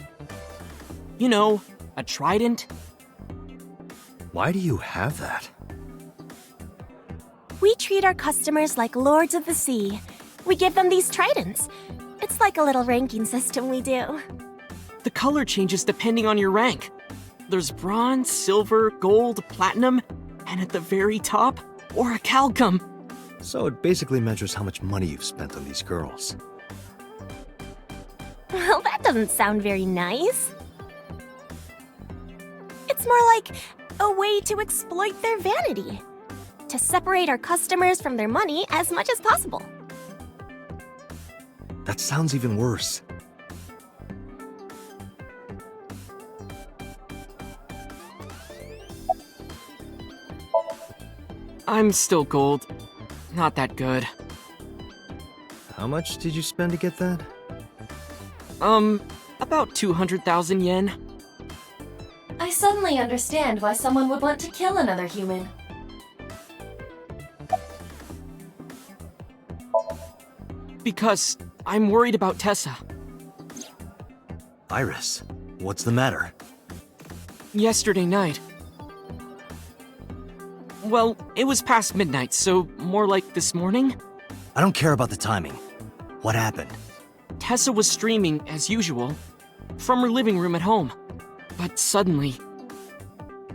You know, a trident. Why do you have that? We treat our customers like lords of the sea. We give them these tridents. It's like a little ranking system we do. The color changes depending on your rank. There's bronze, silver, gold, platinum, and at the very top, orichalcum. So it basically measures how much money you've spent on these girls. Well, that doesn't sound very nice. It's more like a way to exploit their vanity. To separate our customers from their money as much as possible. That sounds even worse. I'm still gold. Not that good. How much did you spend to get that? About 200,000 yen. I suddenly understand why someone would want to kill another human. Because I'm worried about Tessa. Iris, what's the matter? Yesterday night. Well, it was past midnight, so more like this morning. I don't care about the timing. What happened? Tessa was streaming, as usual, from her living room at home. But suddenly...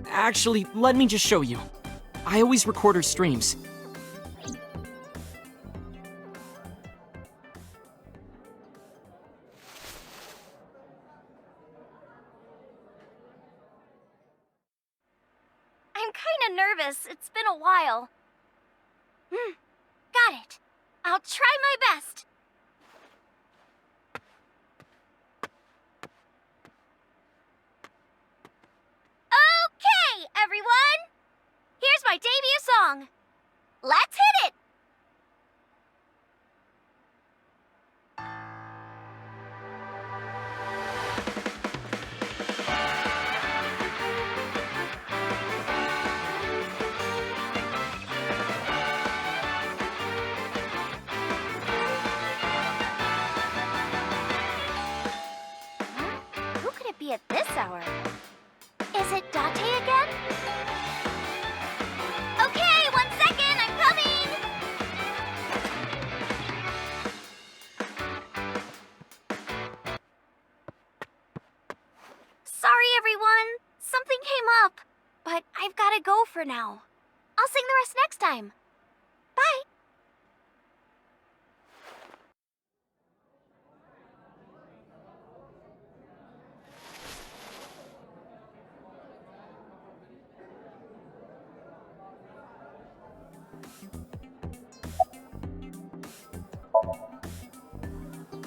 Actually, let me just show you. I always record her streams. I'm kinda nervous. It's been a while. Got it. I'll try my best. Okay, everyone! Here's my debut song. Let's hit it! for now. I'll sing the rest next time. Bye!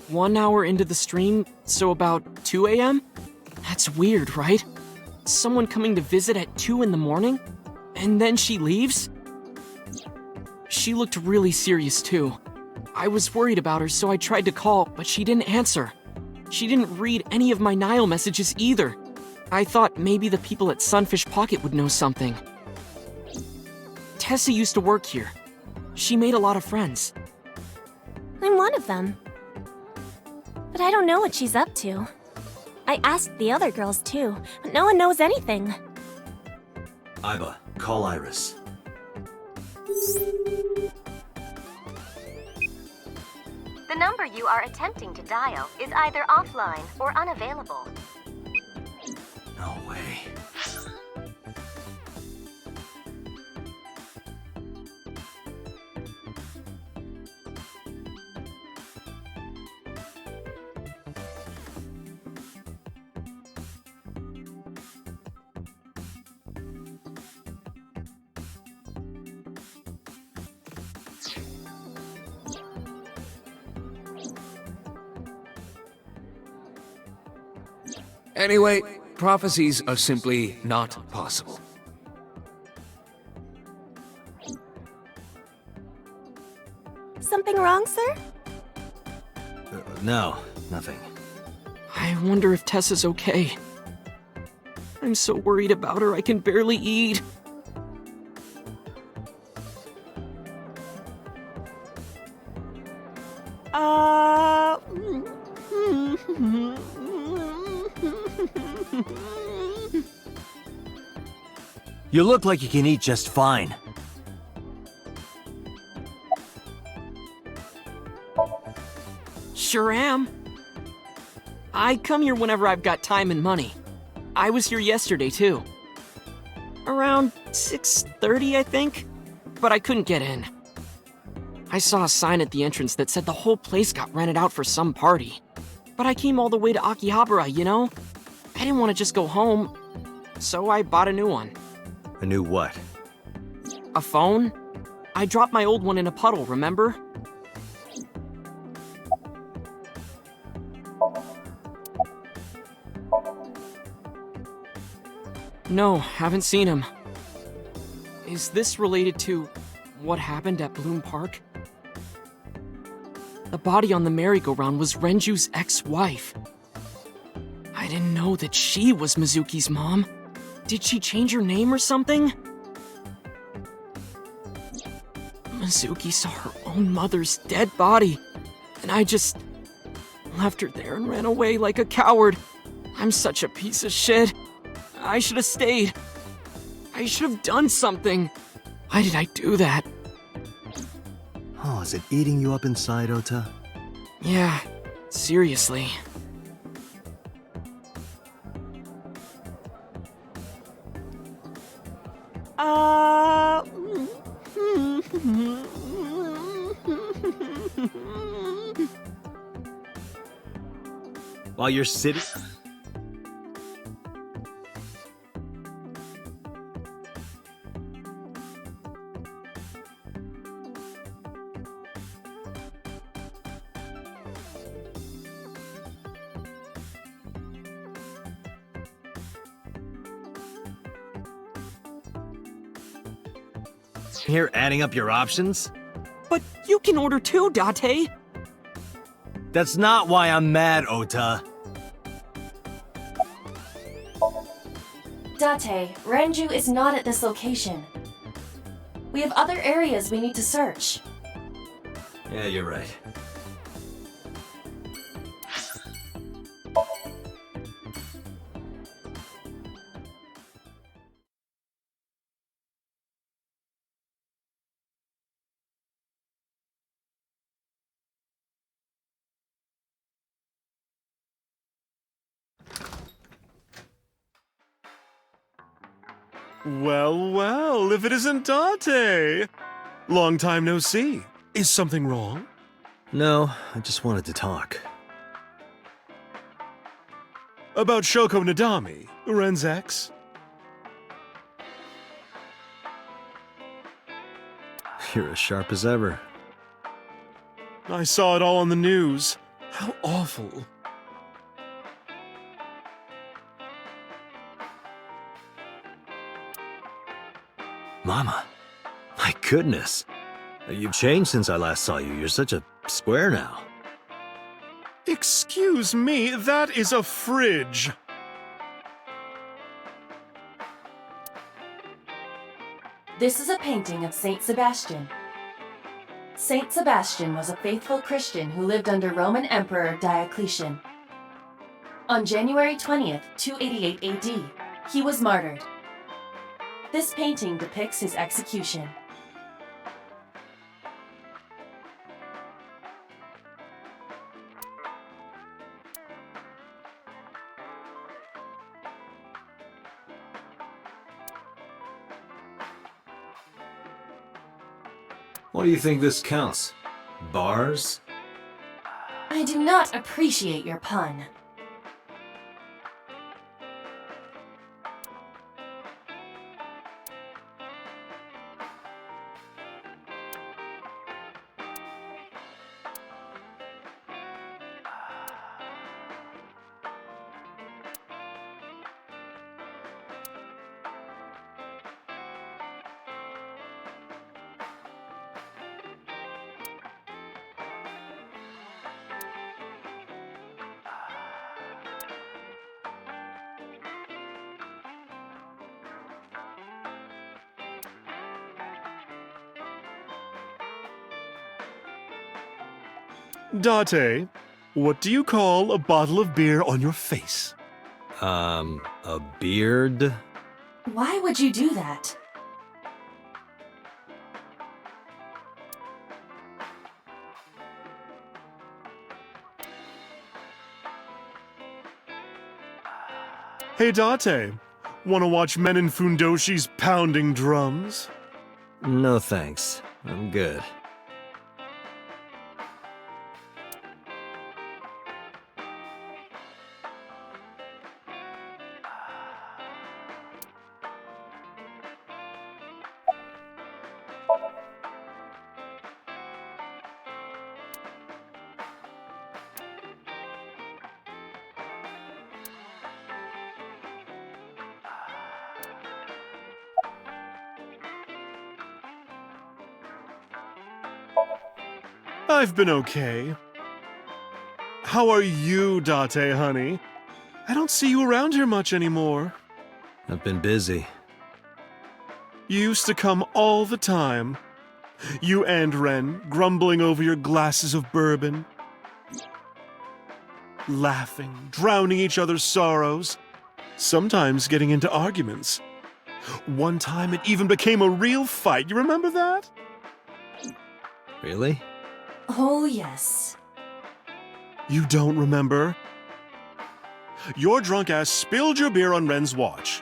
One hour into the stream, so about 2 a.m.? That's weird, right? Someone coming to visit at 2 in the morning? And then she leaves? She looked really serious too. I was worried about her, so I tried to call, but she didn't answer. She didn't read any of my Nile messages either. I thought maybe the people at Sunfish Pocket would know something. Tessa used to work here. She made a lot of friends. I'm one of them. But I don't know what she's up to. I asked the other girls too, but no one knows anything. Iba, call Iris. The number you are attempting to dial is either offline or unavailable. No way. Anyway, prophecies are simply not possible. Something wrong, sir? No, nothing. I wonder if Tessa's okay. I'm so worried about her I can barely eat. You look like you can eat just fine. Sure am. I come here whenever I've got time and money. I was here yesterday, too. Around 6:30, I think? But I couldn't get in. I saw a sign at the entrance that said the whole place got rented out for some party. But I came all the way to Akihabara, you know? I didn't want to just go home, so I bought a new one. A new what? A phone? I dropped my old one in a puddle, remember? No, haven't seen him. Is this related to what happened at Bloom Park? The body on the merry-go-round was Renju's ex-wife. I didn't know that she was Mizuki's mom. Did she change her name or something? Mizuki saw her own mother's dead body, and I just left her there and ran away like a coward. I'm such a piece of shit. I should have stayed. I should have done something. Why did I do that? Oh, is it eating you up inside, Ota? Yeah, seriously. While you're sitting... Here adding up your options? But you can order too, Date. That's not why I'm mad, Ota. Date, Renju is not at this location. We have other areas we need to search. Yeah, you're right. Well, well, if it isn't Dante! Long time no see. Is something wrong? No, I just wanted to talk. About Shoko Nadami, Ren's ex? You're as sharp as ever. I saw it all on the news. How awful. Mama, my goodness. You've changed since I last saw you. You're such a square now. Excuse me, that is a fridge. This is a painting of Saint Sebastian. Saint Sebastian was a faithful Christian who lived under Roman Emperor Diocletian. On January 20th, 288 AD, he was martyred. This painting depicts his execution. What do you think this counts? Bars? I do not appreciate your pun. Date, what do you call a bottle of beer on your face? A beard? Why would you do that? Hey Date, wanna watch men in fundoshis pounding drums? No thanks. I'm good. I've been okay. How are you, Date, honey? I don't see you around here much anymore. I've been busy. You used to come all the time. You and Ren, grumbling over your glasses of bourbon. Laughing, drowning each other's sorrows. Sometimes getting into arguments. One time it even became a real fight. You remember that? Really? Oh, yes. You don't remember? Your drunk ass spilled your beer on Ren's watch.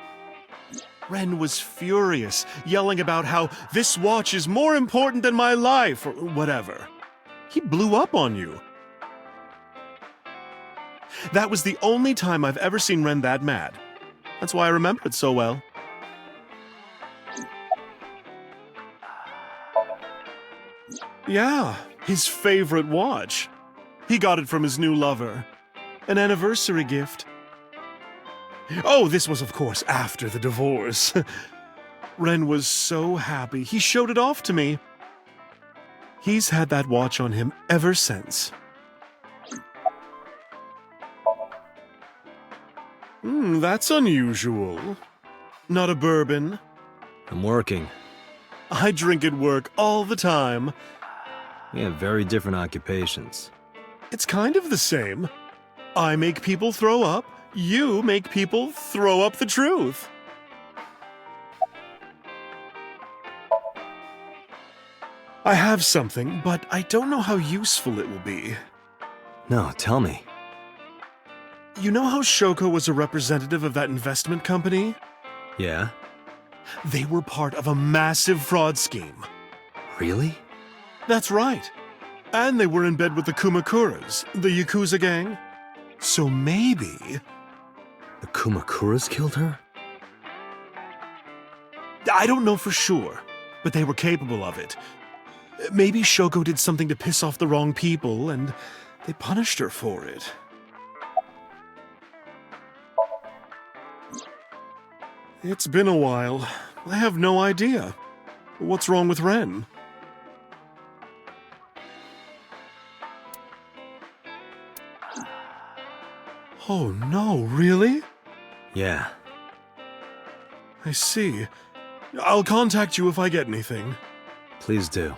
Ren was furious, yelling about how this watch is more important than my life, or whatever. He blew up on you. That was the only time I've ever seen Ren that mad. That's why I remember it so well. Yeah, his favorite watch. He got it from his new lover. An anniversary gift. Oh, this was, of course, after the divorce. Ren was so happy, he showed it off to me. He's had that watch on him ever since. That's unusual. Not a bourbon. I'm working. I drink at work all the time. We have very different occupations. It's kind of the same. I make people throw up, you make people throw up the truth. I have something, but I don't know how useful it will be. No, tell me. You know how Shoko was a representative of that investment company? Yeah? They were part of a massive fraud scheme. Really? That's right. And they were in bed with the Kumakuras, the Yakuza gang. So maybe... The Kumakuras killed her? I don't know for sure, but they were capable of it. Maybe Shoko did something to piss off the wrong people, and they punished her for it. It's been a while. I have no idea. What's wrong with Ren? Oh no, really? Yeah. I see. I'll contact you if I get anything. Please do.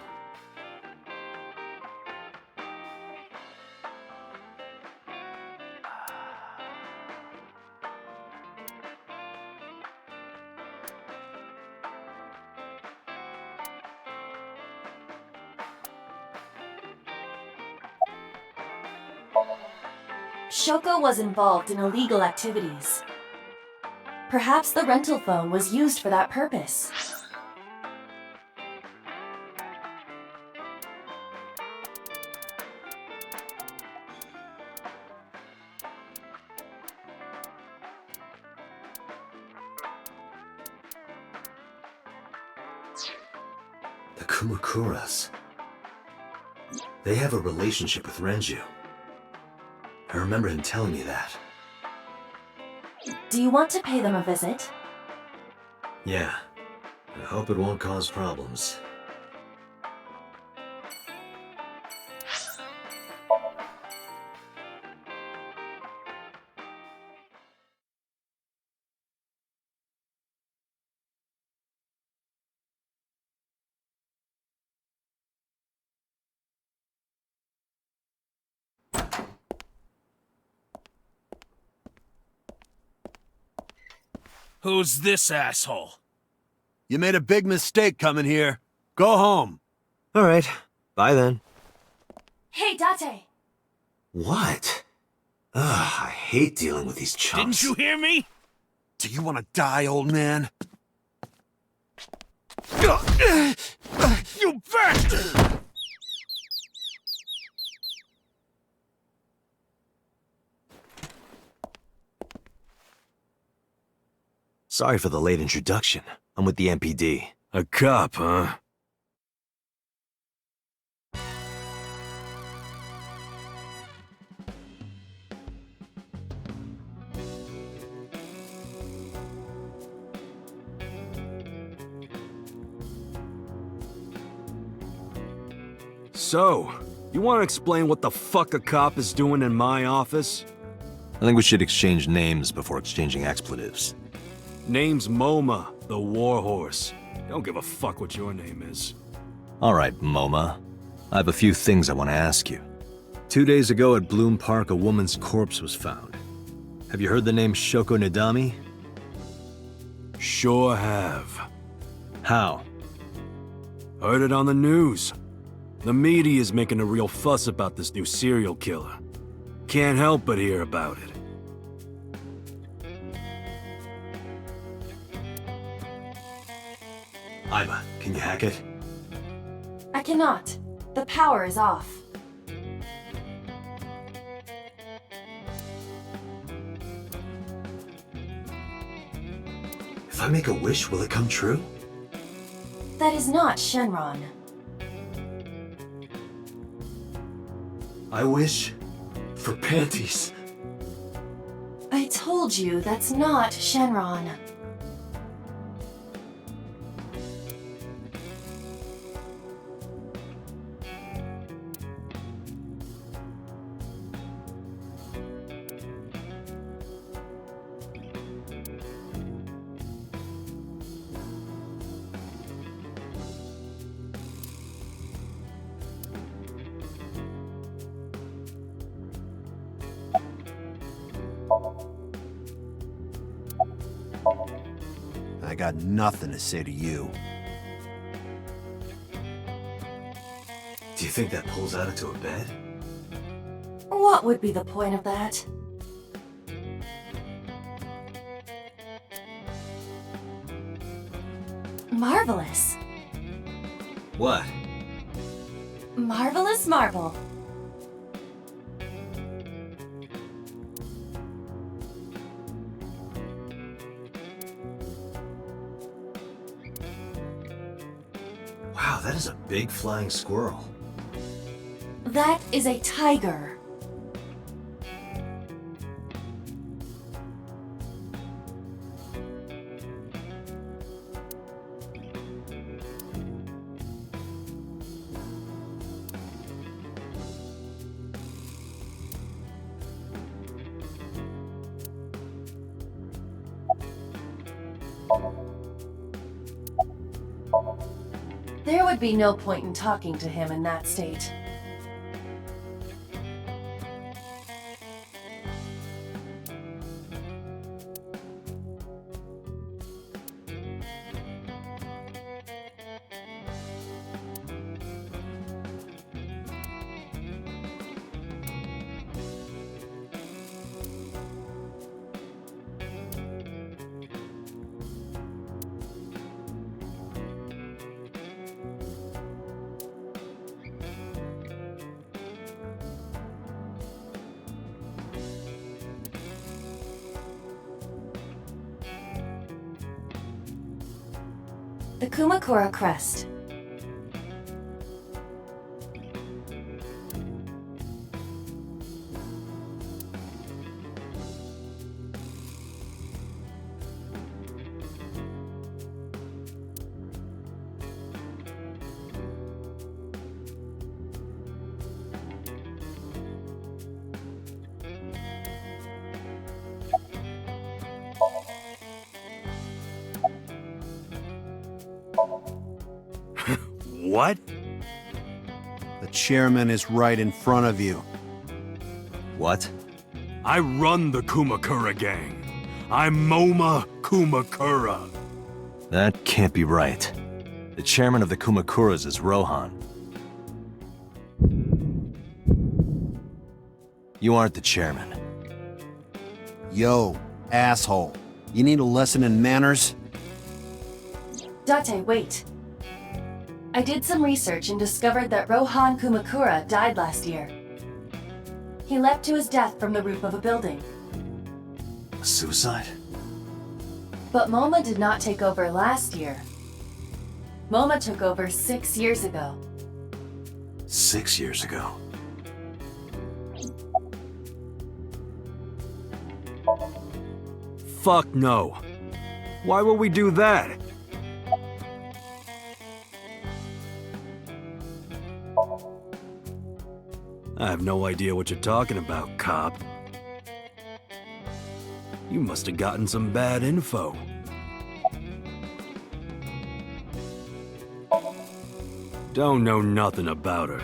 Shoko was involved in illegal activities. Perhaps the rental phone was used for that purpose. The Kumakuras. They have a relationship with Renju. I remember him telling me that. Do you want to pay them a visit? Yeah. I hope it won't cause problems. Who's this asshole? You made a big mistake coming here. Go home. All right. Bye then. Hey, Date! What? Ugh, I hate dealing with these chumps. Didn't you hear me? Do you want to die, old man? You bastard! Sorry for the late introduction. I'm with the MPD. A cop, huh? So, you want to explain what the fuck a cop is doing in my office? I think we should exchange names before exchanging expletives. Name's MoMA, the Warhorse. Don't give a fuck what your name is. All right, MoMA. I have a few things I want to ask you. 2 days ago at Bloom Park, a woman's corpse was found. Have you heard the name Shoko Nadami? Sure have. How? Heard it on the news. The media's making a real fuss about this new serial killer. Can't help but hear about it. Iba, can you hack it? I cannot. The power is off. If I make a wish, will it come true? That is not Shenron. I wish for panties. I told you that's not Shenron. I got nothing to say to you. Do you think that pulls out into a bed? What would be the point of that? Marvelous. What? Marvelous marble. Wow, that is a big flying squirrel. That is a tiger. There would be no point in talking to him in that state. The Kumakura crest. What? The chairman is right in front of you. What? I run the Kumakura gang. I'm Moma Kumakura. That can't be right. The chairman of the Kumakuras is Rohan. You aren't the chairman. Yo, asshole. You need a lesson in manners? Date, wait. I did some research and discovered that Rohan Kumakura died last year. He leapt to his death from the roof of a building. A suicide? But Moma did not take over last year. Moma took over 6 years ago. 6 years ago. Fuck no. Why would we do that? I have no idea what you're talking about, cop. You must have gotten some bad info. Don't know nothing about her.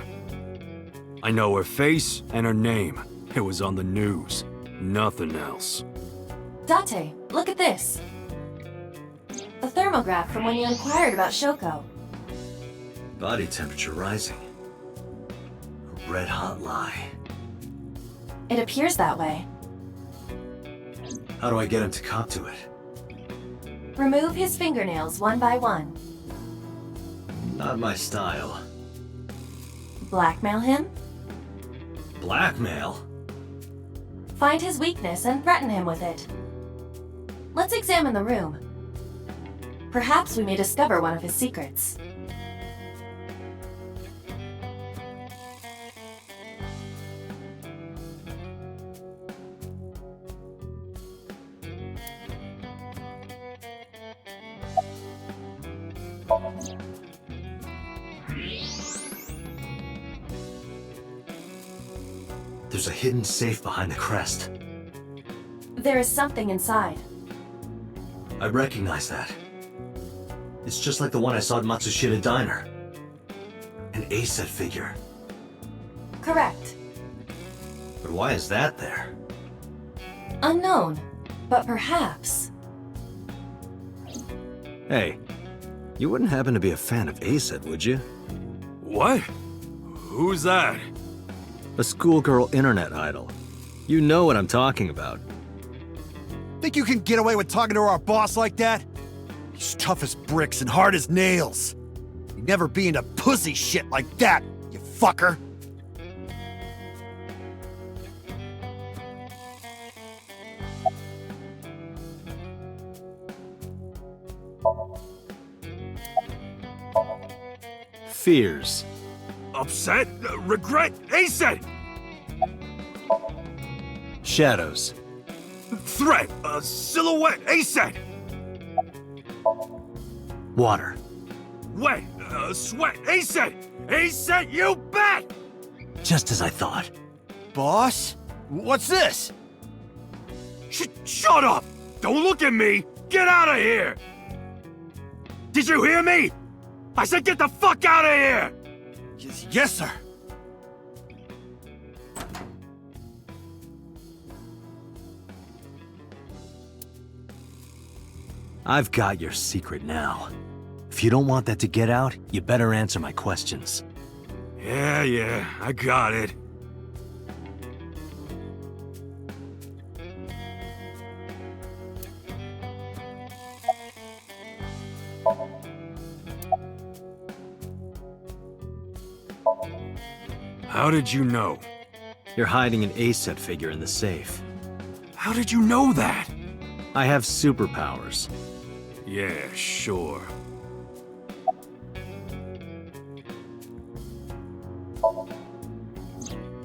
I know her face and her name. It was on the news. Nothing else. Date, look at this. A thermograph from when you inquired about Shoko. Body temperature rising. A red-hot lie. It appears that way. How do I get him to cop to it? Remove his fingernails one by one. Not my style. Blackmail him? Blackmail? Find his weakness and threaten him with it. Let's examine the room. Perhaps we may discover one of his secrets. There's a hidden safe behind the crest. There is something inside. I recognize that. It's just like the one I saw at Matsushita Diner. An A-set figure. Correct. But why is that there? Unknown, but perhaps. Hey, you wouldn't happen to be a fan of A-set, would you? What? Who's that? A schoolgirl internet idol. You know what I'm talking about. Think you can get away with talking to our boss like that? He's tough as bricks and hard as nails. You'd never be into pussy shit like that, you fucker. Fears. Upset? Regret? Ace! Shadows. Threat! Silhouette! Ace! Water. Wet! Sweat! Ace! Ace! You bet! Just as I thought. Boss? What's this? Shut up! Don't look at me! Get out of here! Did you hear me? I said get the fuck out of here! Yes, sir. I've got your secret now. If you don't want that to get out, you better answer my questions. Yeah, I got it. How did you know? You're hiding an A-set figure in the safe. How did you know that? I have superpowers. Yeah, sure.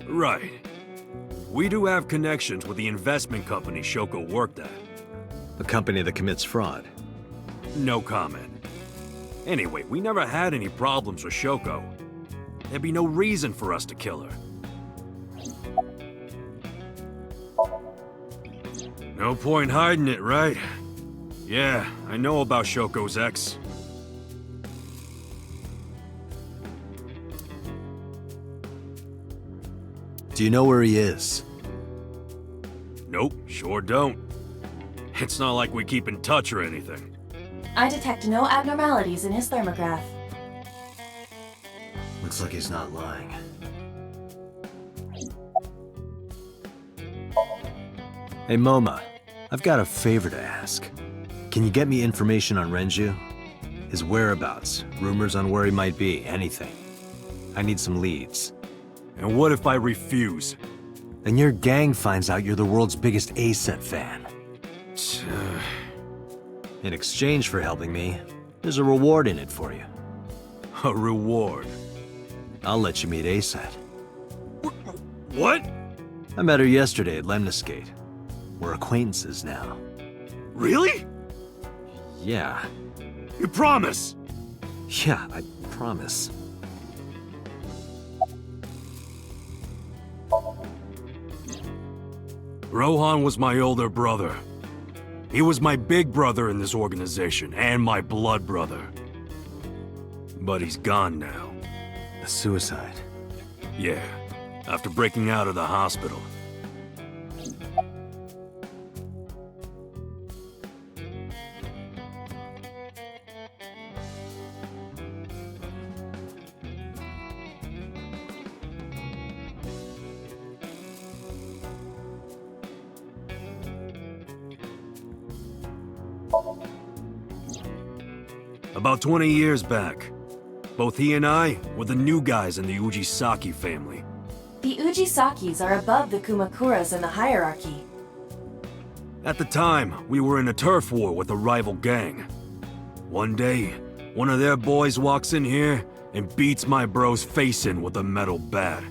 Right. We do have connections with the investment company Shoko worked at. A company that commits fraud. No comment. Anyway, we never had any problems with Shoko. There'd be no reason for us to kill her. No point hiding it, right? Yeah, I know about Shoko's ex. Do you know where he is? Nope, sure don't. It's not like we keep in touch or anything. I detect no abnormalities in his thermograph. Looks like he's not lying. Hey, Moma. I've got a favor to ask. Can you get me information on Renju? His whereabouts, rumors on where he might be, anything. I need some leads. And what if I refuse? Then your gang finds out you're the world's biggest A-set fan. In exchange for helping me, there's a reward in it for you. A reward? I'll let you meet A-set. What? I met her yesterday at Lemniscate. We're acquaintances now. Really? Yeah. You promise? Yeah, I promise. Rohan was my older brother. He was my big brother in this organization, and my blood brother. But he's gone now. A suicide? Yeah, after breaking out of the hospital. About 20 years back, both he and I were the new guys in the Ujisaki family. The Ujisakis are above the Kumakuras in the hierarchy. At the time, we were in a turf war with a rival gang. One day, one of their boys walks in here and beats my bro's face in with a metal bat.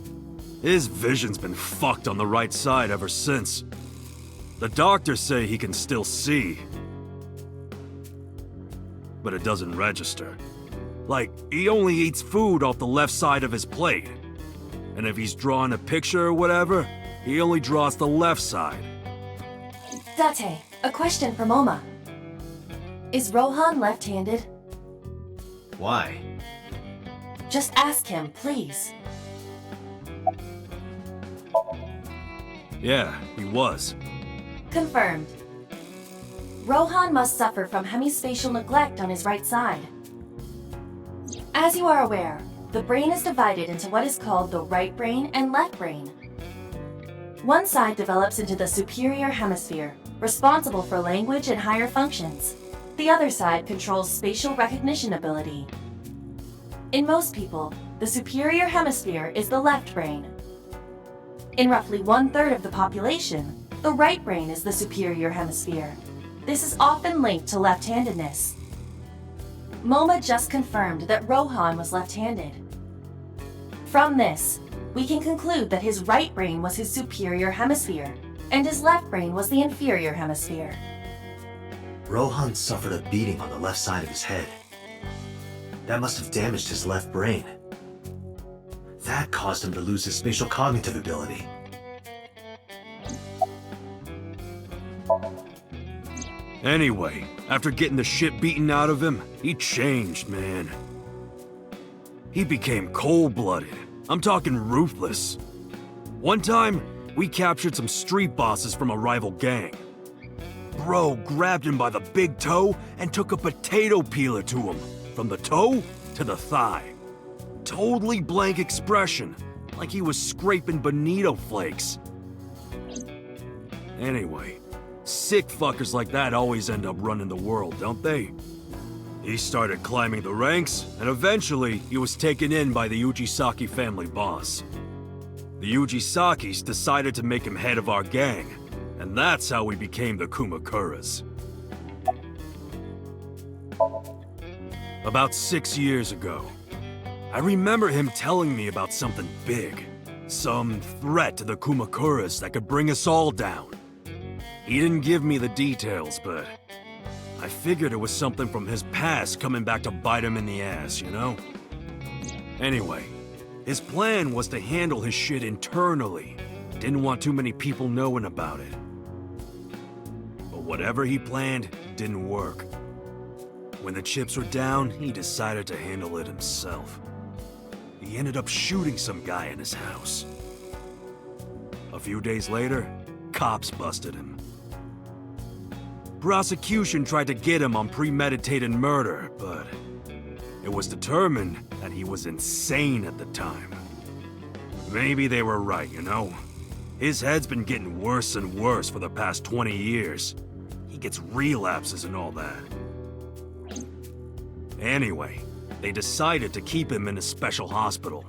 His vision's been fucked on the right side ever since. The doctors say he can still see, but it doesn't register. Like, he only eats food off the left side of his plate. And if he's drawing a picture or whatever, he only draws the left side. Date, a question for Moma. Is Rohan left-handed? Why? Just ask him, please. Yeah, he was. Confirmed. Rohan must suffer from hemispatial neglect on his right side. As you are aware, the brain is divided into what is called the right brain and left brain. One side develops into the superior hemisphere, responsible for language and higher functions. The other side controls spatial recognition ability. In most people, the superior hemisphere is the left brain. In roughly 1/3 of the population, the right brain is the superior hemisphere. This is often linked to left-handedness. MoMA just confirmed that Rohan was left-handed. From this, we can conclude that his right brain was his superior hemisphere, and his left brain was the inferior hemisphere. Rohan suffered a beating on the left side of his head. That must have damaged his left brain. That caused him to lose his spatial cognitive ability. Anyway, after getting the shit beaten out of him, he changed, man. He became cold-blooded. I'm talking ruthless. One time, we captured some street bosses from a rival gang. Bro grabbed him by the big toe and took a potato peeler to him, from the toe to the thigh. Totally blank expression, like he was scraping bonito flakes. Anyway, sick fuckers like that always end up running the world, don't they? He started climbing the ranks, and eventually he was taken in by the Ujisaki family boss. The Ujisakis decided to make him head of our gang, and that's how we became the Kumakuras. About 6 years ago, I remember him telling me about something big. Some threat to the Kumakuras that could bring us all down. He didn't give me the details, but I figured it was something from his past coming back to bite him in the ass, you know? Anyway, his plan was to handle his shit internally. Didn't want too many people knowing about it. But whatever he planned didn't work. When the chips were down, he decided to handle it himself. He ended up shooting some guy in his house. A few days later, cops busted him. Prosecution tried to get him on premeditated murder, but it was determined that he was insane at the time. Maybe they were right, you know? His head's been getting worse and worse for the past 20 years. He gets relapses and all that. Anyway, they decided to keep him in a special hospital.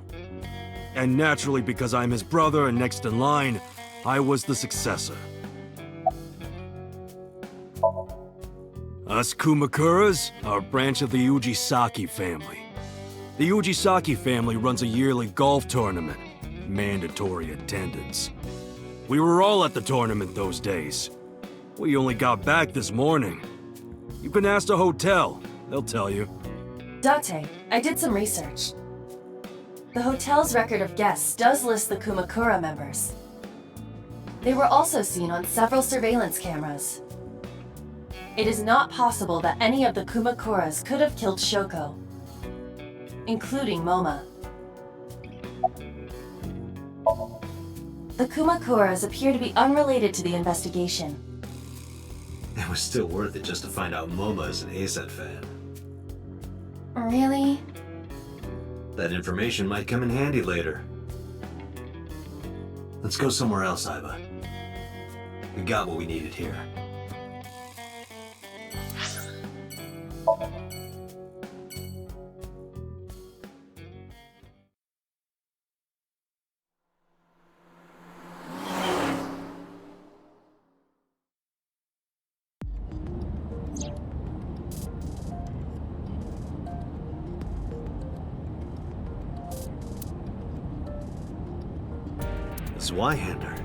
And naturally, because I'm his brother and next in line, I was the successor. Us Kumakuras are a branch of the Ujisaki family. The Ujisaki family runs a yearly golf tournament. Mandatory attendance. We were all at the tournament those days. We only got back this morning. You can ask the hotel, they'll tell you. Date, I did some research. The hotel's record of guests does list the Kumakura members. They were also seen on several surveillance cameras. It is not possible that any of the Kumakuras could have killed Shoko, including Moma. The Kumakuras appear to be unrelated to the investigation. It was still worth it just to find out Moma is an ASET fan. Really? That information might come in handy later. Let's go somewhere else, Aiba. We got what we needed here. Zweihander.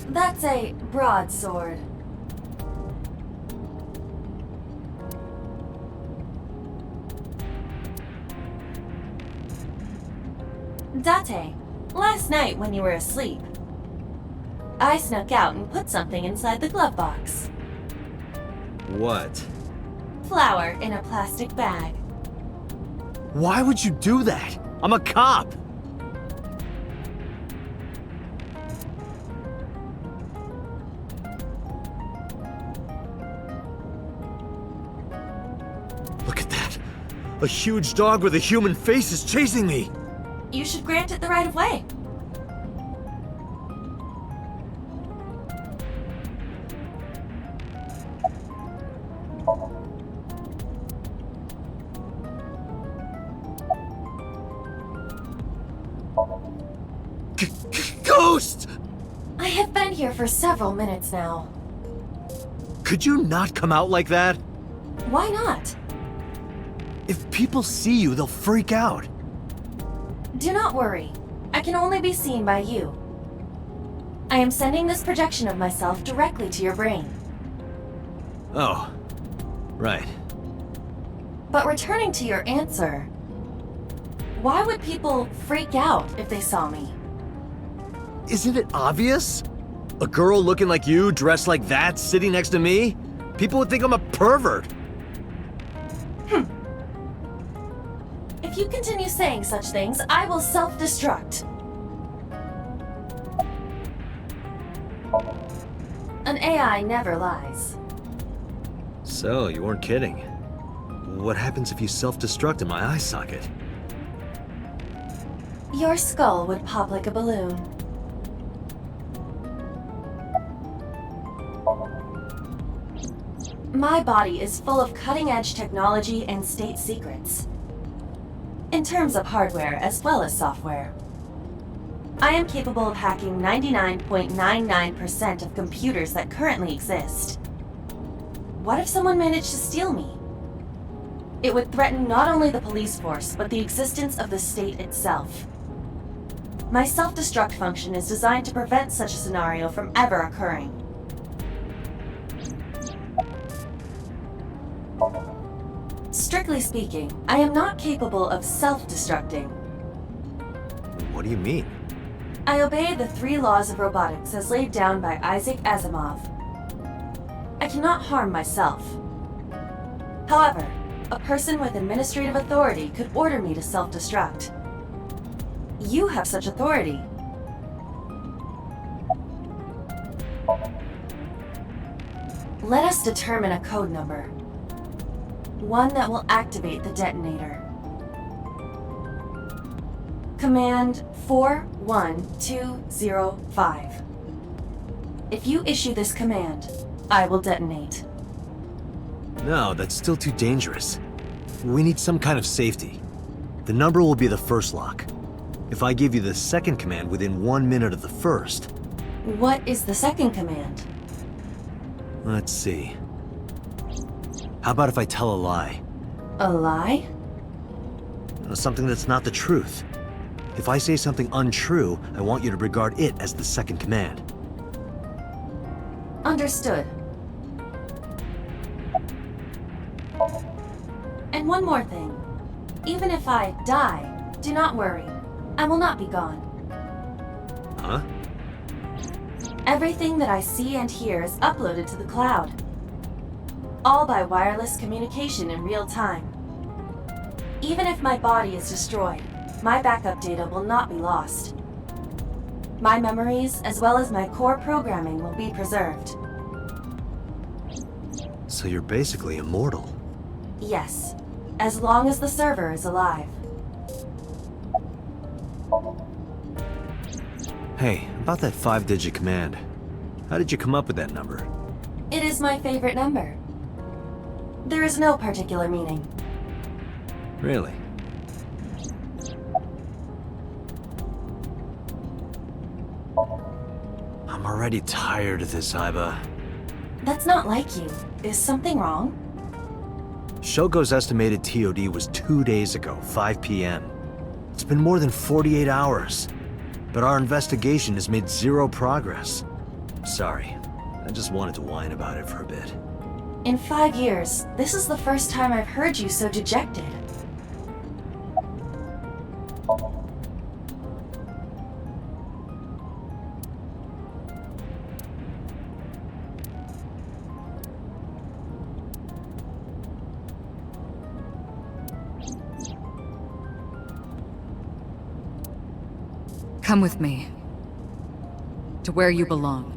That's a broadsword. Date, last night when you were asleep, I snuck out and put something inside the glove box. What? Flour in a plastic bag. Why would you do that? I'm a cop! Look at that! A huge dog with a human face is chasing me! You should grant it the right of way. Ghost! I have been here for several minutes now. Could you not come out like that? Why not? If people see you, they'll freak out. Do not worry. I can only be seen by you. I am sending this projection of myself directly to your brain. Oh, right. But returning to your answer, why would people freak out if they saw me? Isn't it obvious? A girl looking like you, dressed like that, sitting next to me? People would think I'm a pervert. If you continue saying such things, I will self-destruct. An AI never lies. So, you weren't kidding. What happens if you self-destruct in my eye socket? Your skull would pop like a balloon. My body is full of cutting-edge technology and state secrets. In terms of hardware as well as software. I am capable of hacking 99.99% of computers that currently exist. What if someone managed to steal me? It would threaten not only the police force, but the existence of the state itself. My self-destruct function is designed to prevent such a scenario from ever occurring. Strictly speaking, I am not capable of self-destructing. What do you mean? I obey the 3 laws of robotics as laid down by Isaac Asimov. I cannot harm myself. However, a person with administrative authority could order me to self-destruct. You have such authority. Let us determine a code number. One that will activate the detonator. Command 41205. If you issue this command, I will detonate. No, that's still too dangerous. We need some kind of safety. The number will be the first lock. If I give you the second command within 1 minute of the first... What is the second command? Let's see. How about if I tell a lie? A lie? Something that's not the truth. If I say something untrue, I want you to regard it as the second command. Understood. And one more thing. Even if I die, do not worry. I will not be gone. Huh? Everything that I see and hear is uploaded to the cloud. All by wireless communication in real time. Even if my body is destroyed, my backup data will not be lost. My memories, as well as my core programming, will be preserved. So you're basically immortal. Yes, as long as the server is alive. Hey, about that 5-digit command. How did you come up with that number? It is my favorite number. There is no particular meaning. Really? I'm already tired of this, Iba. That's not like you. Is something wrong? Shogo's estimated TOD was 2 days ago, 5 p.m. It's been more than 48 hours. But our investigation has made 0 progress. Sorry, I just wanted to whine about it for a bit. In 5 years, this is the first time I've heard you so dejected. Come with me. To where you belong.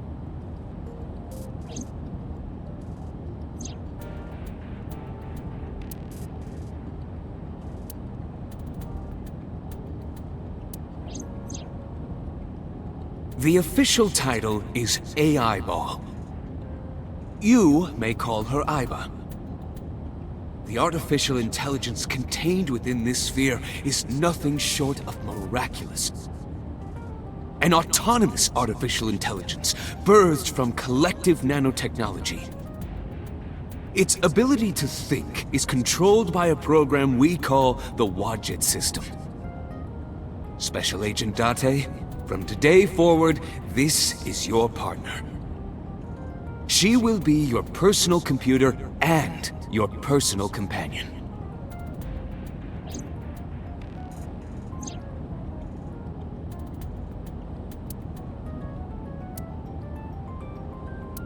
The official title is AI Ball. You may call her Iba. the artificial intelligence contained within this sphere is nothing short of miraculous. An autonomous artificial intelligence birthed from collective nanotechnology. Its ability to think is controlled by a program we call the Wadjet system. Special Agent Date, from today forward, this is your partner. She will be your personal computer and your personal companion.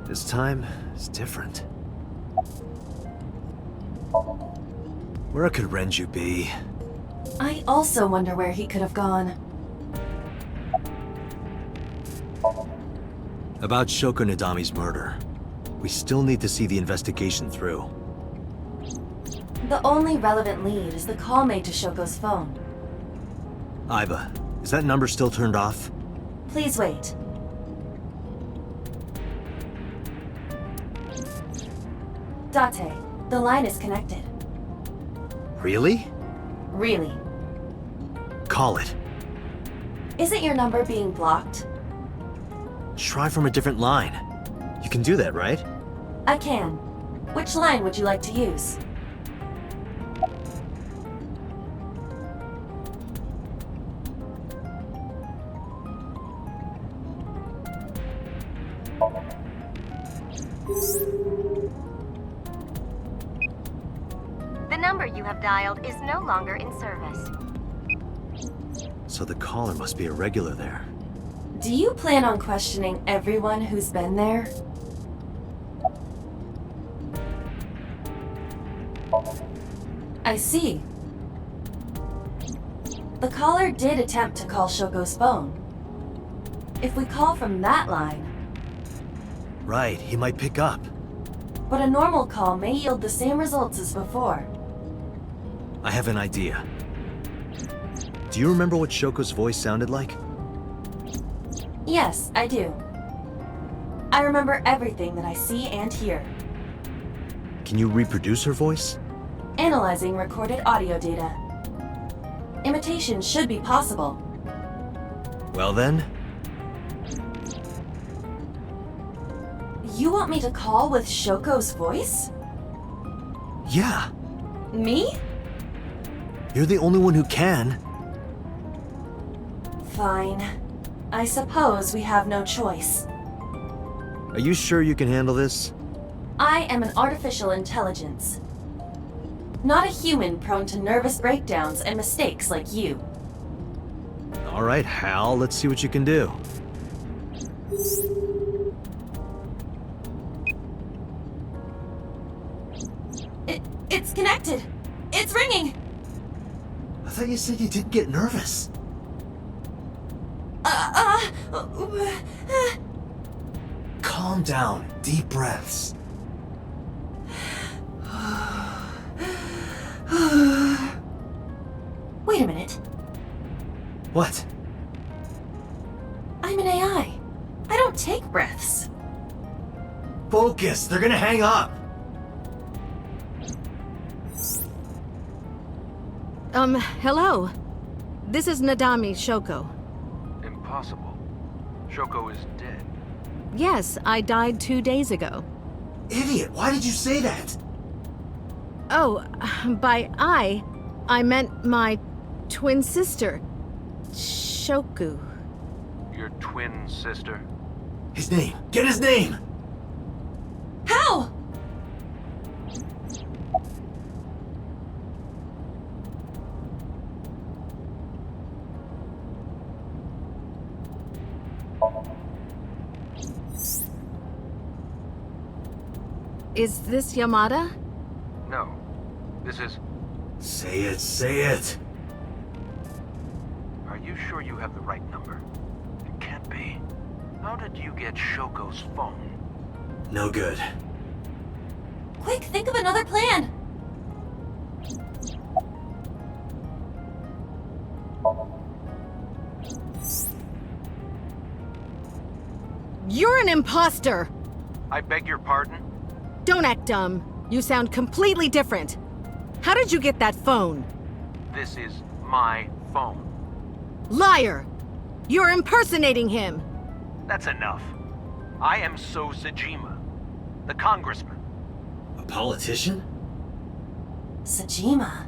This time is different. Where could Renju be? I also wonder where he could have gone. About Shoko Nadami's murder. We still need to see the investigation through. The only relevant lead is the call made to Shoko's phone. Aiba, is that number still turned off? Please wait. Date, the line is connected. Really? Really. Call it. Isn't your number being blocked? Try from a different line. You can do that, right? I can. Which line would you like to use? The number you have dialed is no longer in service. So the caller must be a regular there. Do you plan on questioning everyone who's been there? I see. The caller did attempt to call Shoko's phone. If we call from that line... Right, he might pick up. But a normal call may yield the same results as before. I have an idea. Do you remember what Shoko's voice sounded like? Yes, I do. I remember everything that I see and hear. Can you reproduce her voice? Analyzing recorded audio data. Imitation should be possible. Well then... You want me to call with Shoko's voice? Yeah. Me? You're the only one who can. Fine. I suppose we have no choice. Are you sure you can handle this? I am an artificial intelligence. Not a human prone to nervous breakdowns and mistakes like you. All right, Hal, let's see what you can do. It's connected. It's ringing. I thought you said you didn't get nervous. Calm down. Deep breaths. Wait a minute. What? I'm an AI. I don't take breaths. Focus. They're gonna hang up. Hello. This is Nadami Shoko. Impossible. Shoko is dead. Yes, I died 2 days ago. Idiot, why did you say that? Oh, by I meant my twin sister, Shoku. Your twin sister? His name. Get his name! How? Is this Yamada? No. This is... Say it, say it! Are you sure you have the right number? It can't be. How did you get Shoko's phone? No good. Quick, think of another plan! You're an imposter! I beg your pardon? Don't act dumb. You sound completely different. How did you get that phone? This is my phone. Liar! You're impersonating him! That's enough. I am So Sajima, the congressman. A politician? Sajima.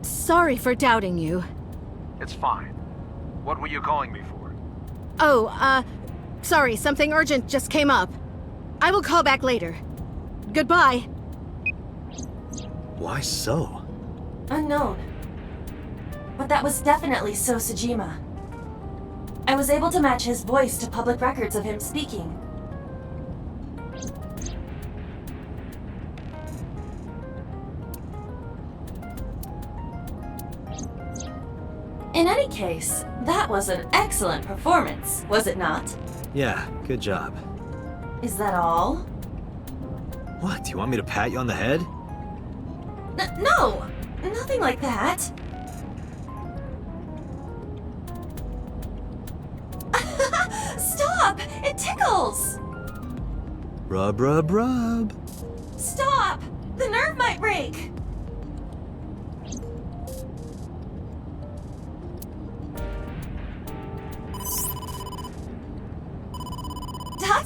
Sorry for doubting you. It's fine. What were you calling me for? Oh, sorry, something urgent just came up. I will call back later. Goodbye. Why so? Unknown. But that was definitely So Sajima. I was able to match his voice to public records of him speaking. In any case, that was an excellent performance, was it not? Yeah, good job. Is that all? What, do you want me to pat you on the head? No! Nothing like that. Stop! It tickles! Rub, rub, rub. Stop! The nerve might break!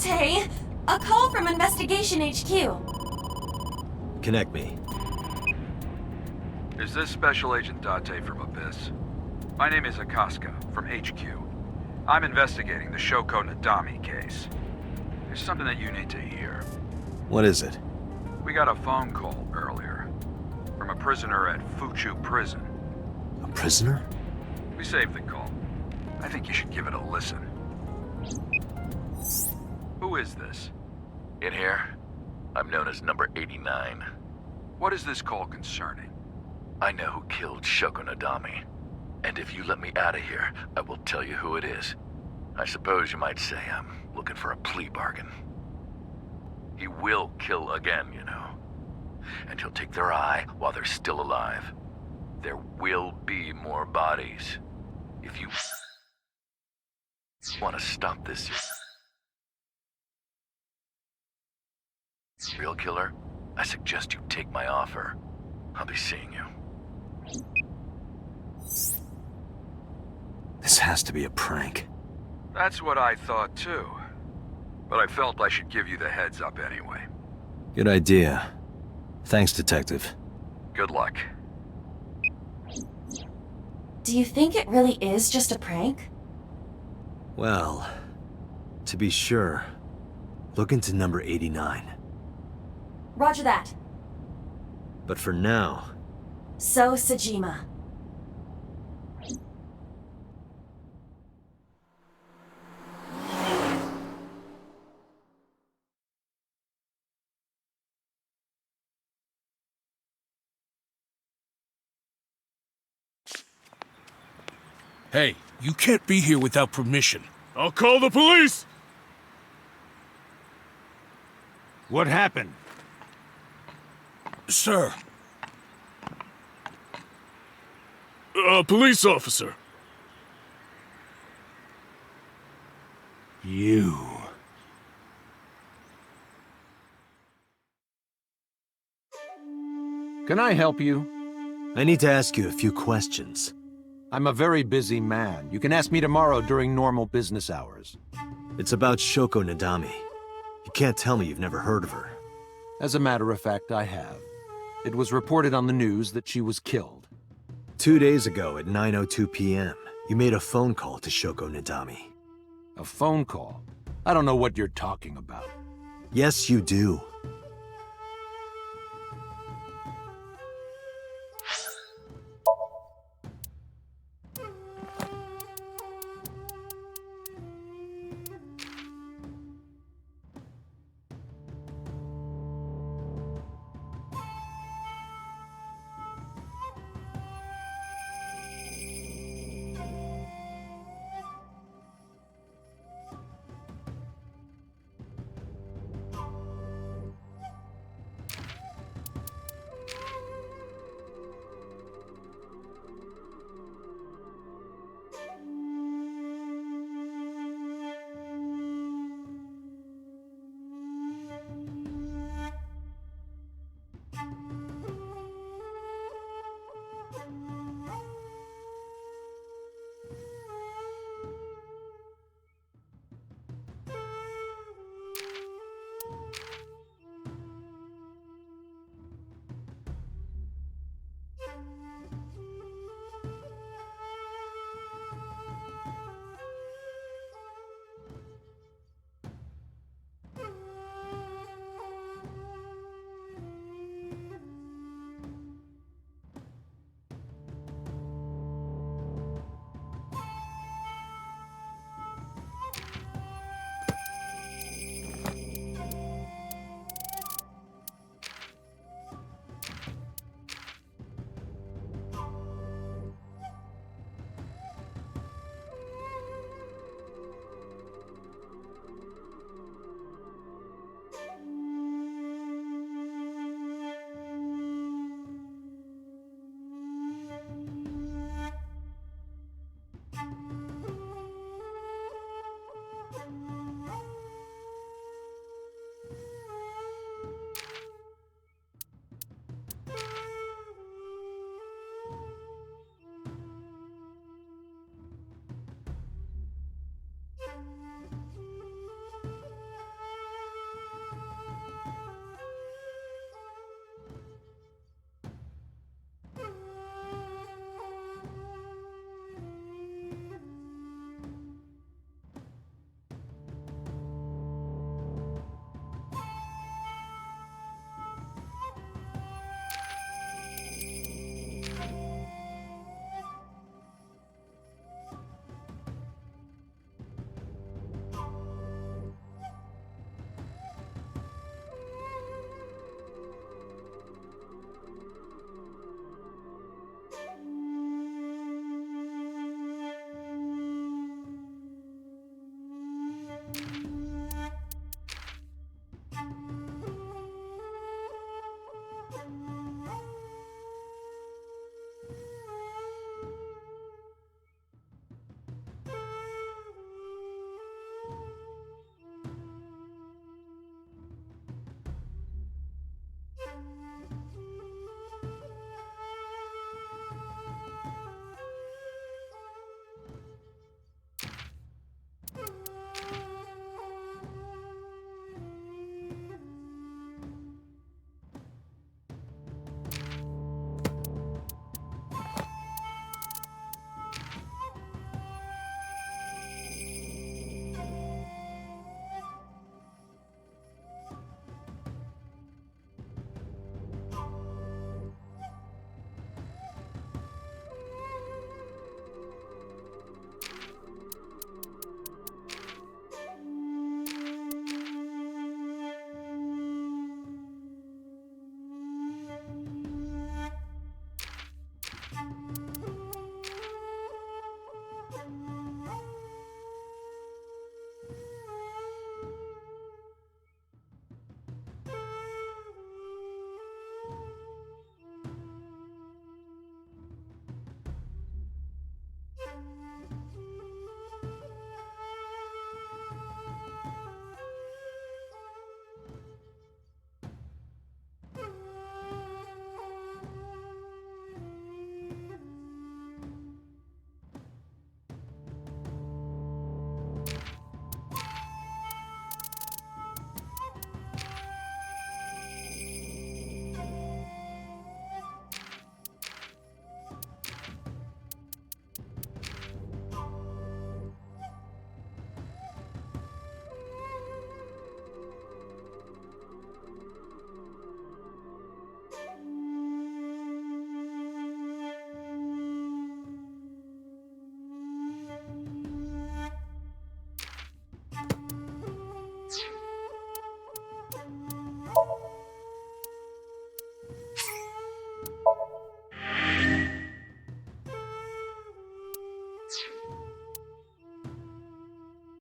Date! A call from Investigation HQ. Connect me. Is this Special Agent Date from Abyss? My name is Akaska, from HQ. I'm investigating the Shoko Nadami case. There's something that you need to hear. What is it? We got a phone call earlier from a prisoner at Fuchu Prison. A prisoner? We saved the call. I think you should give it a listen. Who is this? In here, I'm known as number 89. What is this call concerning? I know who killed Shoko Nadami. And if you let me out of here, I will tell you who it is. I suppose you might say I'm looking for a plea bargain. He will kill again, you know. And he'll take their eye while they're still alive. There will be more bodies. If you want to stop this real killer, I suggest you take my offer. I'll be seeing you. This has to be a prank. That's what I thought too. But I felt I should give you the heads up anyway. Good idea. Thanks, Detective. Good luck. Do you think it really is just a prank? Well, to be sure, look into number 89. Roger that. But for now... So Sajima. Hey, you can't be here without permission. I'll call the police! What happened? Sir. A police officer. You. Can I help you? I need to ask you a few questions. I'm a very busy man. You can ask me tomorrow during normal business hours. It's about Shoko Nadami. You can't tell me you've never heard of her. As a matter of fact, I have. It was reported on the news that she was killed. 2 days ago at 9:02 p.m., you made a phone call to Shoko Nadami. A phone call? I don't know what you're talking about. Yes, you do.